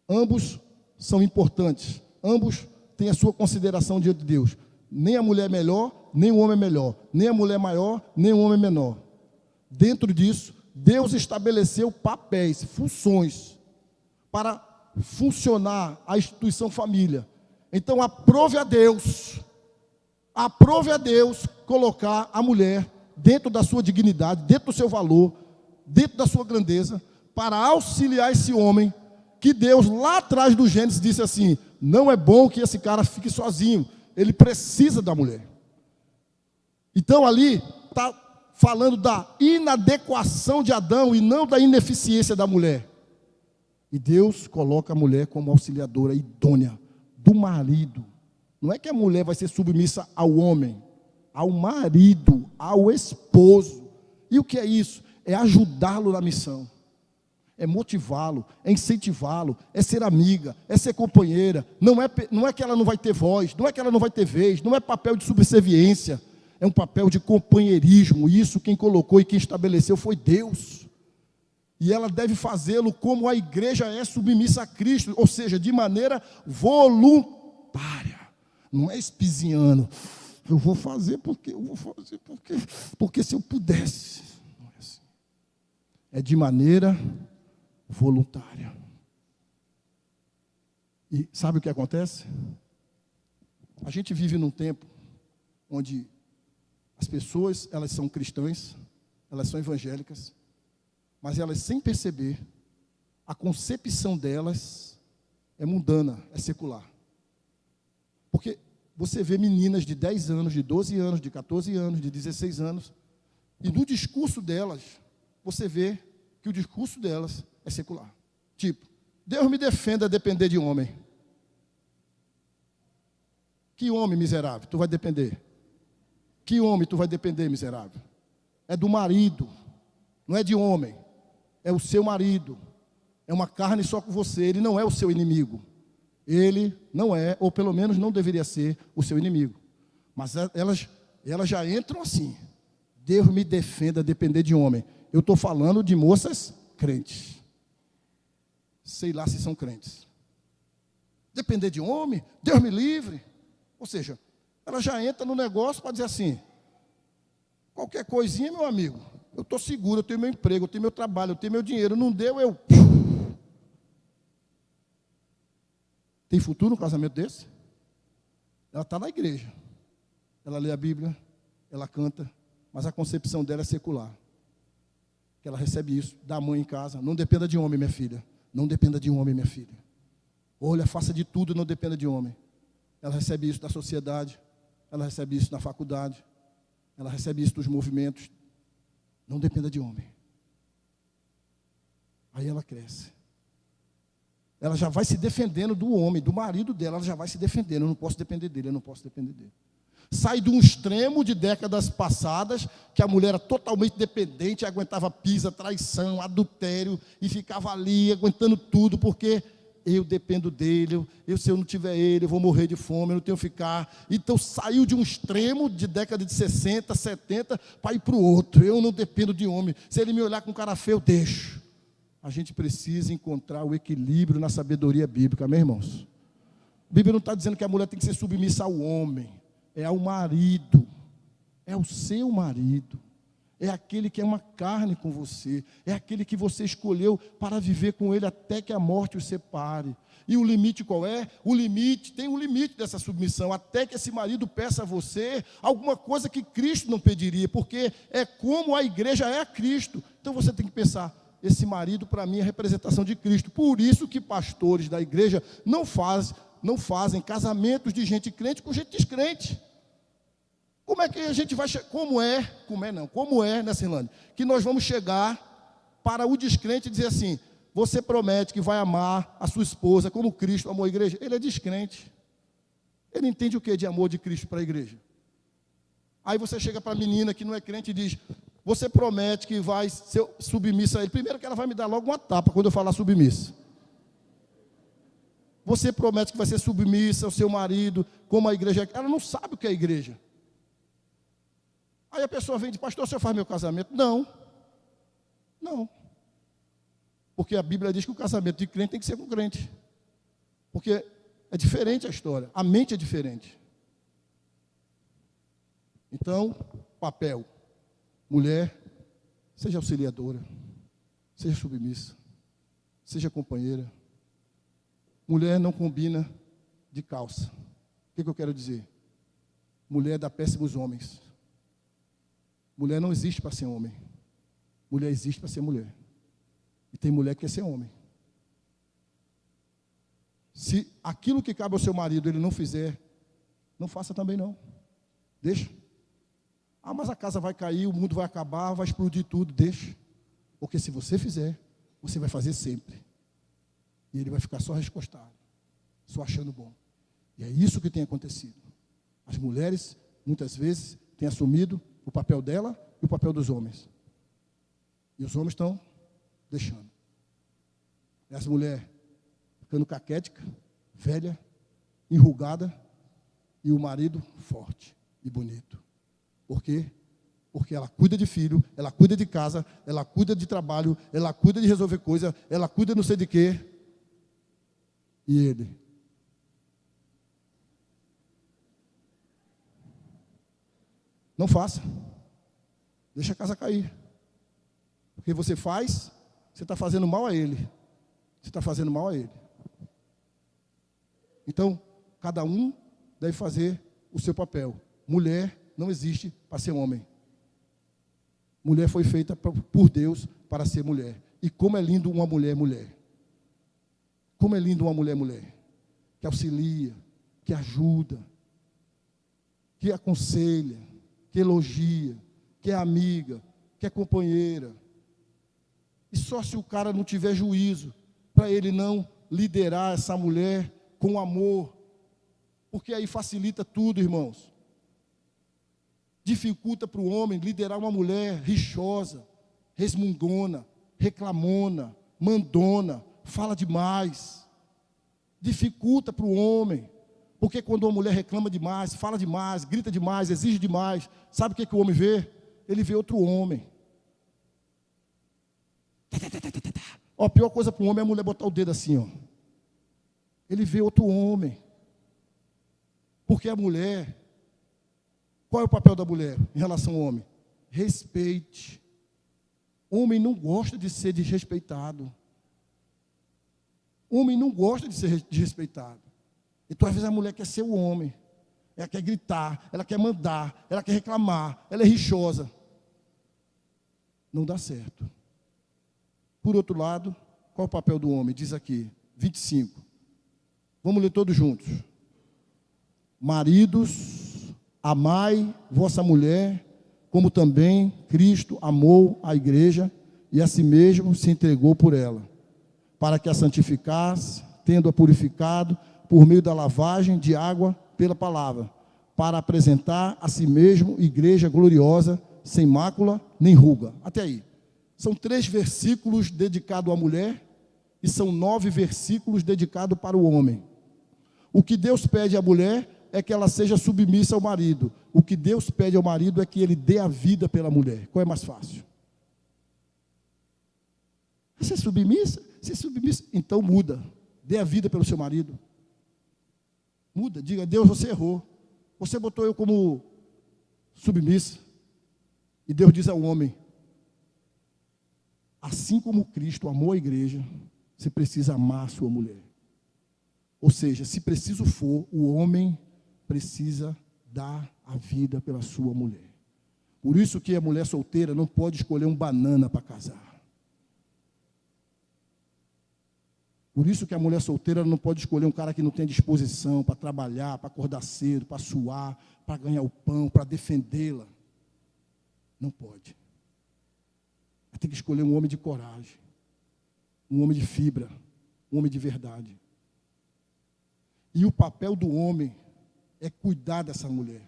Ambos são importantes, ambos têm a sua consideração diante de Deus. Nem a mulher é melhor, nem o homem é melhor, nem a mulher é maior, nem o homem é menor. Dentro disso, Deus estabeleceu papéis, funções, para funcionar a instituição família. Então, aprove a Deus colocar a mulher dentro da sua dignidade, dentro do seu valor, dentro da sua grandeza, para auxiliar esse homem, que Deus lá atrás do Gênesis disse assim: não é bom que esse cara fique sozinho, ele precisa da mulher. Então ali está falando da inadequação de Adão e não da ineficiência da mulher. E Deus coloca a mulher como auxiliadora idônea do marido. Não é que a mulher vai ser submissa ao homem, ao marido, ao esposo. E o que é isso? É ajudá-lo na missão, é motivá-lo, é incentivá-lo, é ser amiga, é ser companheira. Não é que ela não vai ter voz, não é que ela não vai ter vez, não é papel de subserviência, é um papel de companheirismo. Isso quem colocou e quem estabeleceu foi Deus. E ela deve fazê-lo como a igreja é submissa a Cristo, ou seja, de maneira voluntária. Não é espiziando. Eu vou fazer porque se eu pudesse. Não é assim. É de maneira voluntária. E sabe o que acontece? A gente vive num tempo onde as pessoas, elas são cristãs, elas são evangélicas, mas elas, sem perceber, a concepção delas é mundana, é secular. Porque você vê meninas de 10 anos, de 12 anos, de 14 anos, de 16 anos, e no discurso delas, você vê que o discurso delas é secular. Tipo, Deus me defenda a depender de homem. Que homem miserável tu vai depender? Que homem tu vai depender, miserável? É do marido, não é de homem. É o seu marido, é uma carne só com você, ele não é o seu inimigo. Ele não é, ou pelo menos não deveria ser, o seu inimigo. Mas elas já entram assim: Deus me defenda a depender de homem. Eu estou falando de moças crentes. Sei lá se são crentes. Depender de homem, Deus me livre. Ou seja, ela já entra no negócio para dizer assim: qualquer coisinha, meu amigo, eu estou seguro, eu tenho meu emprego, eu tenho meu trabalho, eu tenho meu dinheiro. Não deu, eu... Tem futuro um casamento desse? Ela está na igreja. Ela lê a Bíblia, ela canta, mas a concepção dela é secular. Que ela recebe isso da mãe em casa. Não dependa de homem, minha filha. Não dependa de homem, minha filha. Olha, faça de tudo, não dependa de homem. Ela recebe isso da sociedade, ela recebe isso na faculdade, ela recebe isso dos movimentos. Não dependa de homem. Aí ela cresce. Ela já vai se defendendo do homem, do marido dela, ela já vai se defendendo. Eu não posso depender dele, eu não posso depender dele. Sai de um extremo de décadas passadas, que a mulher era totalmente dependente, aguentava pisa, traição, adultério, e ficava ali aguentando tudo, porque eu dependo dele, se eu não tiver ele, eu vou morrer de fome, eu não tenho que ficar. Então saiu de um extremo de década de 60, 70, para ir para o outro. Eu não dependo de homem, se ele me olhar com cara feio, eu deixo. A gente precisa encontrar o equilíbrio na sabedoria bíblica, meus irmãos. A Bíblia não está dizendo que a mulher tem que ser submissa ao homem, é ao marido, é o seu marido, é aquele que é uma carne com você, é aquele que você escolheu para viver com ele até que a morte o separe. E o limite qual é? O limite, tem um limite dessa submissão, até que esse marido peça a você alguma coisa que Cristo não pediria, porque é como a igreja é a Cristo. Então você tem que pensar, esse marido para mim é a representação de Cristo. Por isso que pastores da igreja não fazem casamentos de gente crente com gente descrente. Como é que a gente vai como é, né, Silane? Que nós vamos chegar para o descrente e dizer assim: você promete que vai amar a sua esposa como Cristo amou a igreja? Ele é descrente. Ele entende o que de amor de Cristo para a igreja? Aí você chega para a menina que não é crente e diz: você promete que vai ser submissa a ele? Primeiro que ela vai me dar logo uma tapa quando eu falar submissa. Você promete que vai ser submissa ao seu marido como a igreja? Ela não sabe o que é a igreja. Aí a pessoa vem e diz: pastor, o senhor faz meu casamento? Não. Porque a Bíblia diz que o casamento de crente tem que ser com crente. Porque é diferente a história, a mente é diferente. Então, papel: mulher, seja auxiliadora, seja submissa, seja companheira. Mulher não combina de calça. O que eu quero dizer? Mulher dá péssimos homens. Mulher não existe para ser homem. Mulher existe para ser mulher. E tem mulher que quer ser homem. Se aquilo que cabe ao seu marido ele não fizer, não faça também não. Deixa. Ah, mas a casa vai cair, o mundo vai acabar, vai explodir tudo. Deixa. Porque se você fizer, você vai fazer sempre. E ele vai ficar só recostado, só achando bom. E é isso que tem acontecido. As mulheres, muitas vezes, têm assumido o papel dela e o papel dos homens. E os homens estão deixando. E as mulheres ficando caquética, velha, enrugada, e o marido forte e bonito. Por quê? Porque ela cuida de filho, ela cuida de casa, ela cuida de trabalho, ela cuida de resolver coisa, ela cuida não sei de quê. E ele? Não faça. Deixa a casa cair. Porque você faz, você está fazendo mal a ele. Você está fazendo mal a ele. Então, cada um deve fazer o seu papel. Mulher não existe para ser homem. Mulher foi feita por Deus para ser mulher. E como é lindo uma mulher mulher. Como é lindo uma mulher mulher. Que auxilia, que ajuda, que aconselha, que elogia, que é amiga, que é companheira. E só se o cara não tiver juízo, para ele não liderar essa mulher com amor, porque aí facilita tudo, irmãos. Dificulta para o homem liderar uma mulher rixosa, resmungona, reclamona, mandona, fala demais. Dificulta para o homem, porque quando uma mulher reclama demais, fala demais, grita demais, exige demais, sabe o que o homem vê? Ele vê outro homem. Ó, a pior coisa para um homem é a mulher botar o dedo assim, ó. Ele vê outro homem. Porque a mulher, qual é o papel da mulher em relação ao homem? Respeite. Homem não gosta de ser desrespeitado. Homem não gosta de ser desrespeitado. Então, às vezes, a mulher quer ser o homem. Ela quer gritar, ela quer mandar, ela quer reclamar, ela é rixosa. Não dá certo. Por outro lado, qual é o papel do homem? Diz aqui, 25. Vamos ler todos juntos. Maridos, amai vossa mulher, como também Cristo amou a igreja e a si mesmo se entregou por ela, para que a santificasse, tendo-a purificado por meio da lavagem de água pela palavra, para apresentar a si mesmo igreja gloriosa, sem mácula nem ruga. Até aí. São 3 versículos dedicados à mulher e são 9 versículos dedicados para o homem. O que Deus pede à mulher é que ela seja submissa ao marido. O que Deus pede ao marido é que ele dê a vida pela mulher. Qual é mais fácil? Você é submissa? Você é submissa? Então muda. Dê a vida pelo seu marido. Muda. Diga: Deus, você errou. Você botou eu como submissa. E Deus diz ao homem, assim como Cristo amou a igreja, você precisa amar a sua mulher. Ou seja, se preciso for, o homem precisa dar a vida pela sua mulher. Por isso que a mulher solteira não pode escolher um banana para casar. Por isso que a mulher solteira não pode escolher um cara que não tem disposição para trabalhar, para acordar cedo, para suar, para ganhar o pão, para defendê-la. Não pode. Ela tem que escolher um homem de coragem, um homem de fibra, um homem de verdade. E o papel do homem é cuidar dessa mulher,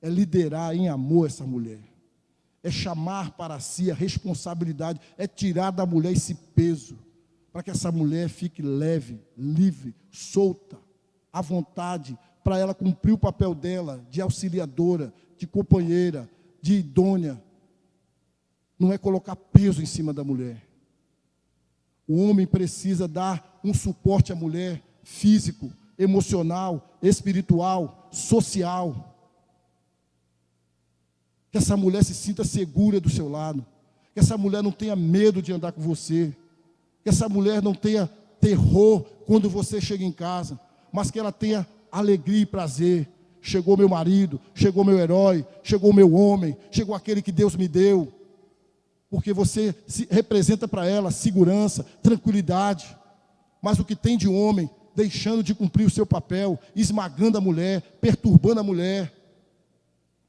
é liderar em amor essa mulher, é chamar para si a responsabilidade, é tirar da mulher esse peso, para que essa mulher fique leve, livre, solta, à vontade, para ela cumprir o papel dela de auxiliadora, de companheira, de idônea. Não é colocar peso em cima da mulher. O homem precisa dar um suporte à mulher, físico, emocional, espiritual, social. Que essa mulher se sinta segura do seu lado. Que essa mulher não tenha medo de andar com você. Que essa mulher não tenha terror quando você chega em casa, mas que ela tenha alegria e prazer. Chegou meu marido, chegou meu herói, chegou meu homem, chegou aquele que Deus me deu. Porque você representa para ela segurança, tranquilidade. Mas o que tem de homem deixando de cumprir o seu papel, esmagando a mulher, perturbando a mulher,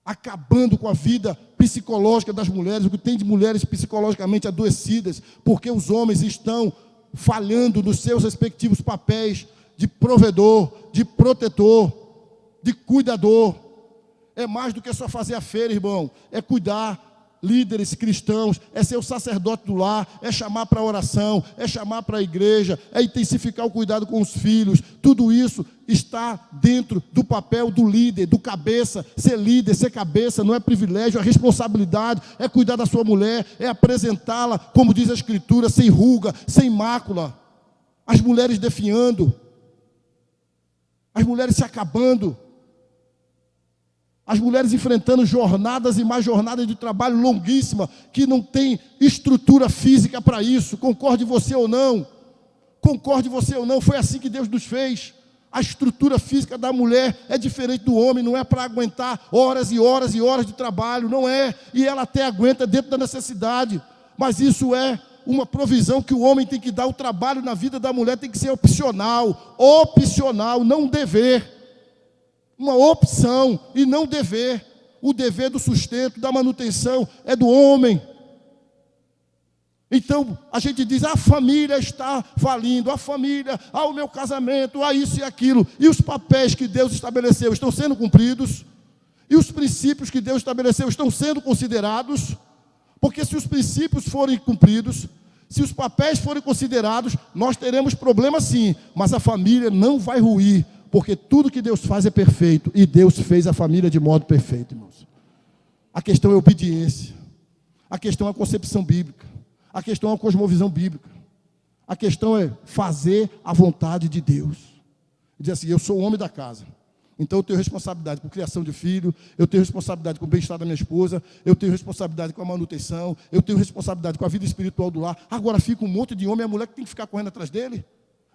acabando com a vida psicológica das mulheres, o que tem de mulheres psicologicamente adoecidas, porque os homens estão falhando nos seus respectivos papéis de provedor, de protetor, de cuidador. É mais do que só fazer a feira, irmão, é cuidar. Líderes cristãos, é ser o sacerdote do lar, é chamar para a oração, é chamar para a igreja, é intensificar o cuidado com os filhos. Tudo isso está dentro do papel do líder, do cabeça. Ser líder, ser cabeça não é privilégio, é responsabilidade, é cuidar da sua mulher, é apresentá-la, como diz a Escritura, sem ruga, sem mácula. As mulheres definhando, as mulheres se acabando, as mulheres enfrentando jornadas e mais jornadas de trabalho longuíssima, que não tem estrutura física para isso. Concorde você ou não, foi assim que Deus nos fez. A estrutura física da mulher é diferente do homem, não é para aguentar horas e horas e horas de trabalho, não é, e ela até aguenta dentro da necessidade, mas isso é uma provisão que o homem tem que dar. O trabalho na vida da mulher tem que ser opcional, não dever. Uma opção e não dever. O dever do sustento, da manutenção, é do homem. Então, a gente diz, a família está falindo, a família, o meu casamento, isso e aquilo. E os papéis que Deus estabeleceu estão sendo cumpridos? E os princípios que Deus estabeleceu estão sendo considerados? Porque se os princípios forem cumpridos, se os papéis forem considerados, nós teremos problemas sim, mas a família não vai ruir. Porque tudo que Deus faz é perfeito. E Deus fez a família de modo perfeito, irmãos. A questão é obediência. A questão é a concepção bíblica. A questão é a cosmovisão bíblica. A questão é fazer a vontade de Deus. Dizer assim, eu sou o homem da casa. Então eu tenho responsabilidade com a criação de filho. Eu tenho responsabilidade com o bem-estar da minha esposa. Eu tenho responsabilidade com a manutenção. Eu tenho responsabilidade com a vida espiritual do lar. Agora fica um monte de homem e a mulher que tem que ficar correndo atrás dele.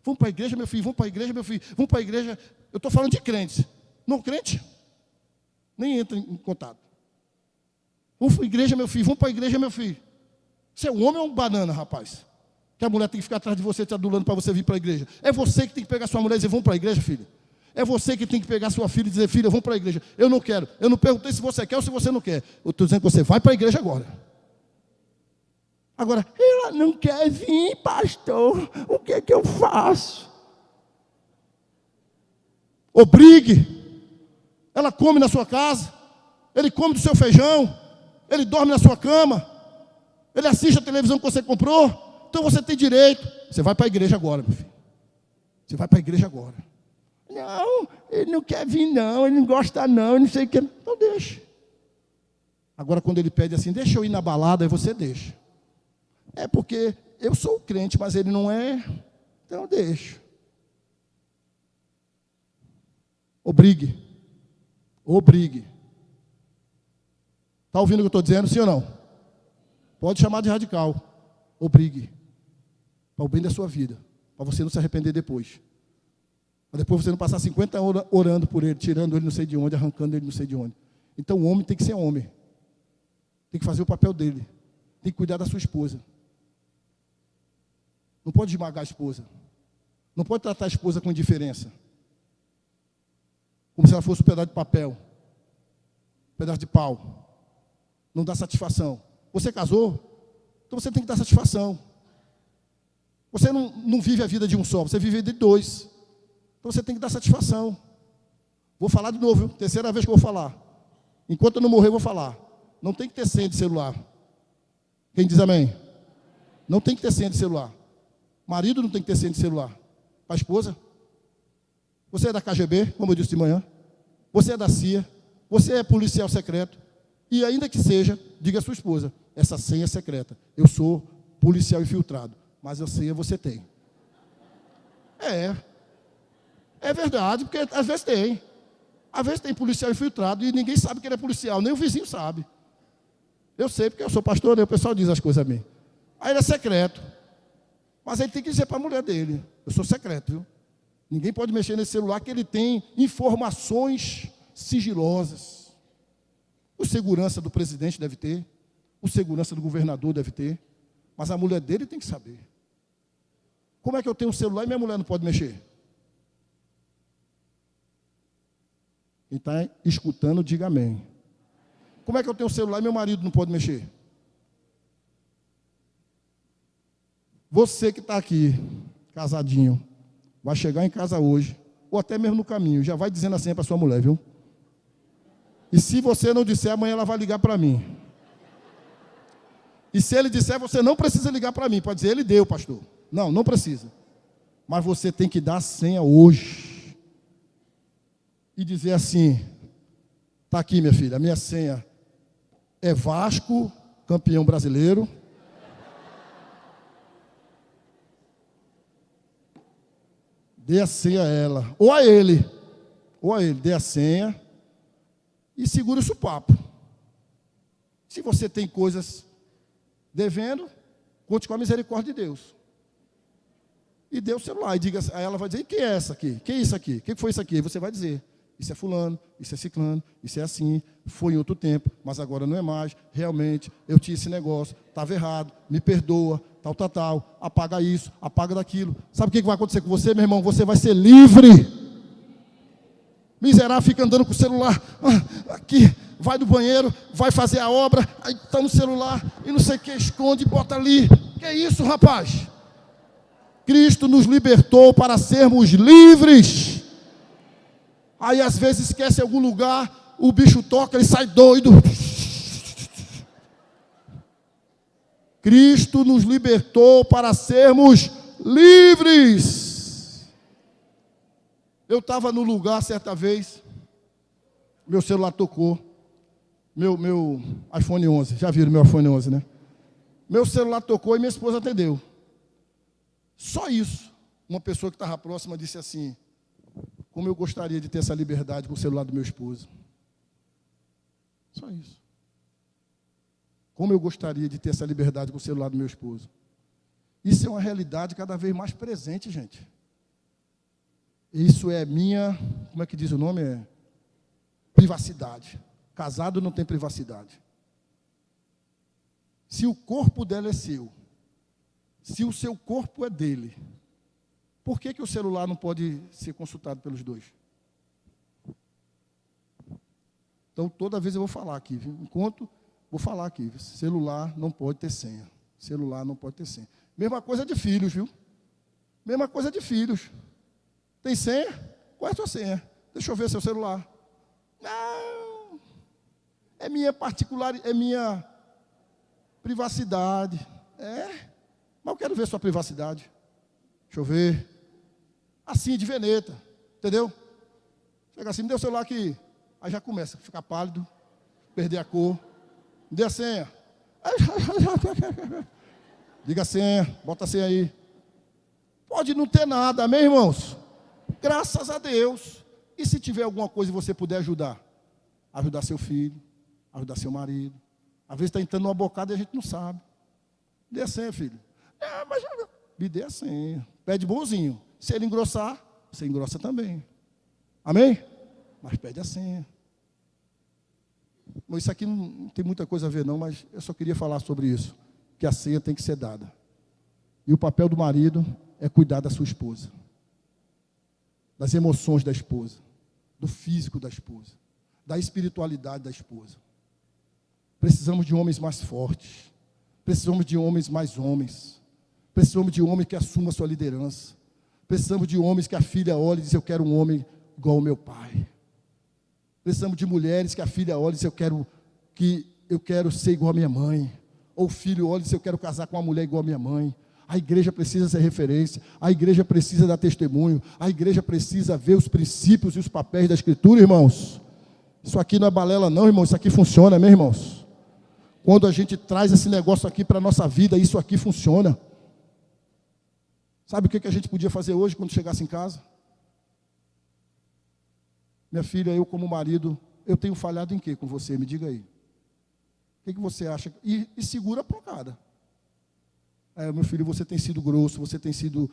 Vamos para a igreja, meu filho, vamos para a igreja, meu filho, vamos para a igreja. Eu estou falando de crentes. Não crente, nem entra em contato. Vamos para a igreja, meu filho, vamos para a igreja, meu filho. Você é um homem ou um banana, rapaz? Que a mulher tem que ficar atrás de você, te adulando para você vir para a igreja. É você que tem que pegar sua mulher e dizer, vamos para a igreja, filho. É você que tem que pegar sua filha e dizer, filha, vamos para a igreja. Eu não quero. Eu não perguntei se você quer ou se você não quer. Eu estou dizendo que você vai para a igreja agora. Agora, ela não quer vir, pastor. O que é que eu faço? Obrigue. Ela come na sua casa. Ele come do seu feijão. Ele dorme na sua cama. Ele assiste a televisão que você comprou. Então você tem direito. Você vai para a igreja agora, meu filho. Você vai para a igreja agora. Não, ele não quer vir não. Ele não gosta não. Ele não sei o que. Então deixa. Agora quando ele pede assim, deixa eu ir na balada, aí você deixa. É porque eu sou crente, mas ele não é, então deixa. Obrigue. Está ouvindo o que eu estou dizendo, sim ou não? Pode chamar de radical. Obrigue. Para o bem da sua vida. Para você não se arrepender depois. Para depois você não passar 50 horas orando por ele, tirando ele não sei de onde, arrancando ele não sei de onde. Então o homem tem que ser homem. Tem que fazer o papel dele. Tem que cuidar da sua esposa. Não pode esmagar a esposa. Não pode tratar a esposa com indiferença. Como se ela fosse um pedaço de papel. Um pedaço de pau. Não dá satisfação. Você casou? Então você tem que dar satisfação. Você não vive a vida de um só, você vive a vida de dois. Então você tem que dar satisfação. Vou falar de novo, viu? Terceira vez que eu vou falar. Enquanto eu não morrer, eu vou falar. Não tem que ter senha de celular. Quem diz amém? Não tem que ter senha de celular. Marido não tem que ter senha de celular. Para a esposa? Você é da KGB, como eu disse de manhã. Você é da CIA. Você é policial secreto. E ainda que seja, diga à sua esposa, essa senha é secreta. Eu sou policial infiltrado. Mas a senha você tem. É verdade, porque às vezes tem. Às vezes tem policial infiltrado e ninguém sabe que ele é policial, nem o vizinho sabe. Eu sei porque eu sou pastor, o pessoal diz as coisas a mim. Aí ele é secreto. Mas ele tem que dizer para a mulher dele, eu sou secreto, viu? Ninguém pode mexer nesse celular que ele tem informações sigilosas. O segurança do presidente deve ter, o segurança do governador deve ter, mas a mulher dele tem que saber. Como é que eu tenho um celular e minha mulher não pode mexer? Quem está escutando, diga amém. Como é que eu tenho um celular e meu marido não pode mexer? Você que está aqui, casadinho, vai chegar em casa hoje, ou até mesmo no caminho, já vai dizendo assim para sua mulher, viu? E se você não disser, amanhã ela vai ligar para mim. E se ele disser, você não precisa ligar para mim, pode dizer, ele deu, pastor. Não, não precisa. Mas você tem que dar a senha hoje. E dizer assim, está aqui minha filha, a minha senha é Vasco, campeão brasileiro. Dê a senha a ela, ou a ele, dê a senha e segura o papo. Se você tem coisas devendo, conte com a misericórdia de Deus. E dê o celular, e diga, aí ela vai dizer, e quem é essa aqui? Quem é isso aqui? Quem foi isso aqui? E você vai dizer, isso é fulano, isso é ciclano, isso é assim, foi em outro tempo, mas agora não é mais, realmente, eu tinha esse negócio, estava errado, me perdoa, tal, apaga isso, apaga daquilo. Sabe o que vai acontecer com você, meu irmão? Você vai ser livre. Miserável fica andando com o celular, aqui, vai do banheiro, vai fazer a obra, aí está no celular, e não sei o que, esconde, bota ali. Que é isso, rapaz? Cristo nos libertou para sermos livres. Aí às vezes esquece algum lugar, o bicho toca, ele sai doido. Cristo nos libertou para sermos livres. Eu estava no lugar certa vez, meu celular tocou, meu iPhone 11, já viram meu iPhone 11, né? Meu celular tocou e minha esposa atendeu. Só isso. Uma pessoa que estava próxima disse assim, como eu gostaria de ter essa liberdade com o celular do meu esposo. Só isso. Como eu gostaria de ter essa liberdade com o celular do meu esposo. Isso é uma realidade cada vez mais presente, gente. Isso é minha, como é que diz o nome? É privacidade. Casado não tem privacidade. Se o corpo dela é seu, se o seu corpo é dele, por que o celular não pode ser consultado pelos dois? Então, toda vez eu vou falar aqui, viu? Vou falar aqui, celular não pode ter senha. Celular não pode ter senha. Mesma coisa de filhos, viu? Mesma coisa de filhos. Tem senha? Qual é a sua senha? Deixa eu ver seu celular. Não. É minha particular, é minha privacidade. Mas eu quero ver sua privacidade. Deixa eu ver. Assim, de veneta. Entendeu? Chega assim, me dê o celular aqui. Aí já começa a ficar pálido, perder a cor. Me dê a senha. Diga a senha, bota a senha aí. Pode não ter nada, amém, irmãos? Graças a Deus. E se tiver alguma coisa e você puder ajudar? Ajudar seu filho, ajudar seu marido, Às vezes está entrando numa bocada e a gente não sabe. Dê a senha, filho. Mas me dê a senha. Pede bonzinho. Se ele engrossar, você engrossa também. Amém? Mas pede a senha. Isso aqui não tem muita coisa a ver não, mas eu só queria falar sobre isso. Que a senha tem que ser dada. E o papel do marido é cuidar da sua esposa. Das emoções da esposa. Do físico da esposa. Da espiritualidade da esposa. Precisamos de homens mais fortes. Precisamos de homens mais homens. Precisamos de homens que assumam a sua liderança. Precisamos de homens que a filha olhe e diz, eu quero um homem igual ao meu pai. Precisamos de mulheres que a filha olhe e diz, eu quero ser igual à minha mãe. Ou o filho olhe e diz, eu quero casar com uma mulher igual à minha mãe. A igreja precisa ser referência. A igreja precisa dar testemunho. A igreja precisa ver os princípios e os papéis da Escritura, irmãos. Isso aqui não é balela não, irmãos. Isso aqui funciona, meus irmãos. Quando a gente traz esse negócio aqui para a nossa vida, isso aqui funciona. Sabe o que a gente podia fazer hoje quando chegasse em casa? Minha filha, eu como marido, eu tenho falhado em quê com você? Me diga aí. O que você acha? E segura a pancada. Meu filho, você tem sido grosso, você tem sido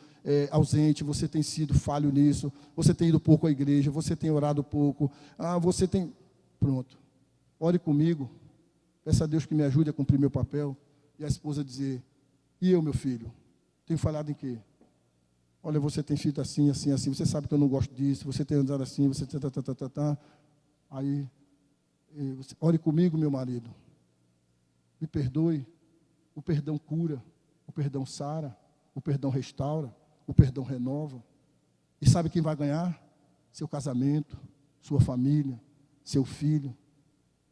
ausente, você tem sido falho nisso, você tem ido pouco à igreja, você tem orado pouco, você tem... Pronto. Ore comigo, peça a Deus que me ajude a cumprir meu papel. E a esposa dizer, e eu, meu filho, tenho falhado em quê? Olha, você tem feito assim, assim, assim, você sabe que eu não gosto disso, você tem andado assim, você... Aí, você, ore comigo, meu marido. Me perdoe. O perdão cura, o perdão sara, o perdão restaura, o perdão renova. E sabe quem vai ganhar? Seu casamento, sua família, seu filho.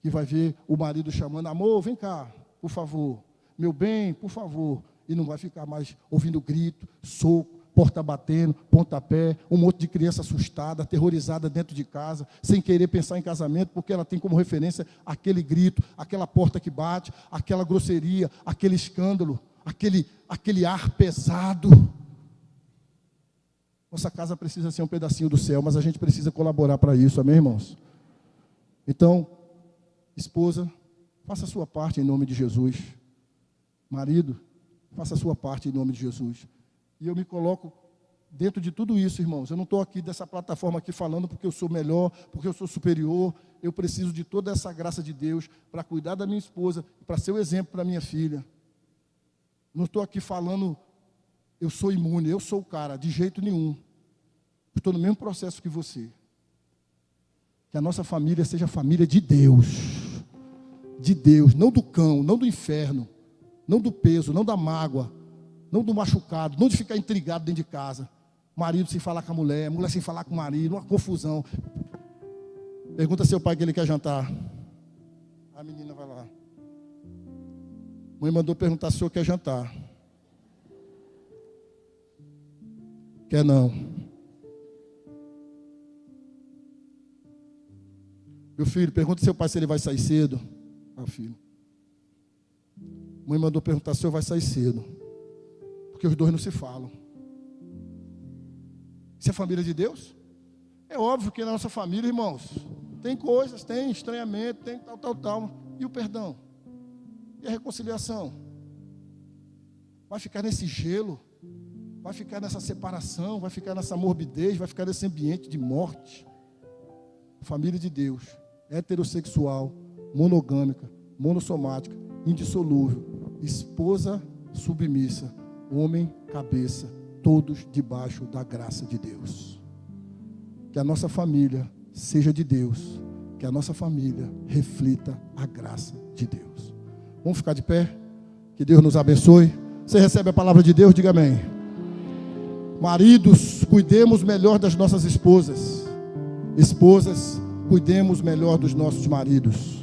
Que vai ver o marido chamando, amor, vem cá, por favor. Meu bem, por favor. E não vai ficar mais ouvindo grito, soco, porta batendo, pontapé, um monte de criança assustada, aterrorizada dentro de casa, sem querer pensar em casamento, porque ela tem como referência aquele grito, aquela porta que bate, aquela grosseria, aquele escândalo, aquele ar pesado. Nossa casa precisa ser um pedacinho do céu, mas a gente precisa colaborar para isso, amém, irmãos? Então, esposa, faça a sua parte em nome de Jesus. Marido, faça a sua parte em nome de Jesus. E eu me coloco dentro de tudo isso, irmãos. Eu não estou aqui dessa plataforma aqui falando porque eu sou melhor, porque eu sou superior. Eu preciso de toda essa graça de Deus para cuidar da minha esposa, para ser o exemplo para minha filha. Não estou aqui falando, eu sou imune, eu sou o cara, de jeito nenhum. Estou no mesmo processo que você. Que a nossa família seja a família de Deus. De Deus, não do cão, não do inferno, não do peso, não da mágoa, não do machucado, não de ficar intrigado dentro de casa. Marido sem falar com a mulher sem falar com o marido, uma confusão. Pergunta ao seu pai que ele quer jantar. A menina vai lá. Mãe mandou perguntar se o senhor quer jantar. Quer não. Meu filho, pergunta ao seu pai se ele vai sair cedo. Filho. Mãe mandou perguntar se o senhor vai sair cedo. Porque os dois não se falam. Isso é família de Deus? É óbvio que na nossa família, irmãos, tem coisas, tem estranhamento, tem tal. E o perdão? E a reconciliação? Vai ficar nesse gelo? Vai ficar nessa separação? Vai ficar nessa morbidez? Vai ficar nesse ambiente de morte? Família de Deus, heterossexual, monogâmica, monossomática, indissolúvel, esposa submissa, homem cabeça, todos debaixo da graça de Deus. Que a nossa família seja de Deus, que a nossa família reflita a graça de Deus. Vamos ficar de pé? Que Deus nos abençoe. Você recebe a palavra de Deus? Diga amém. Maridos, cuidemos melhor das nossas esposas. Esposas, cuidemos melhor dos nossos maridos.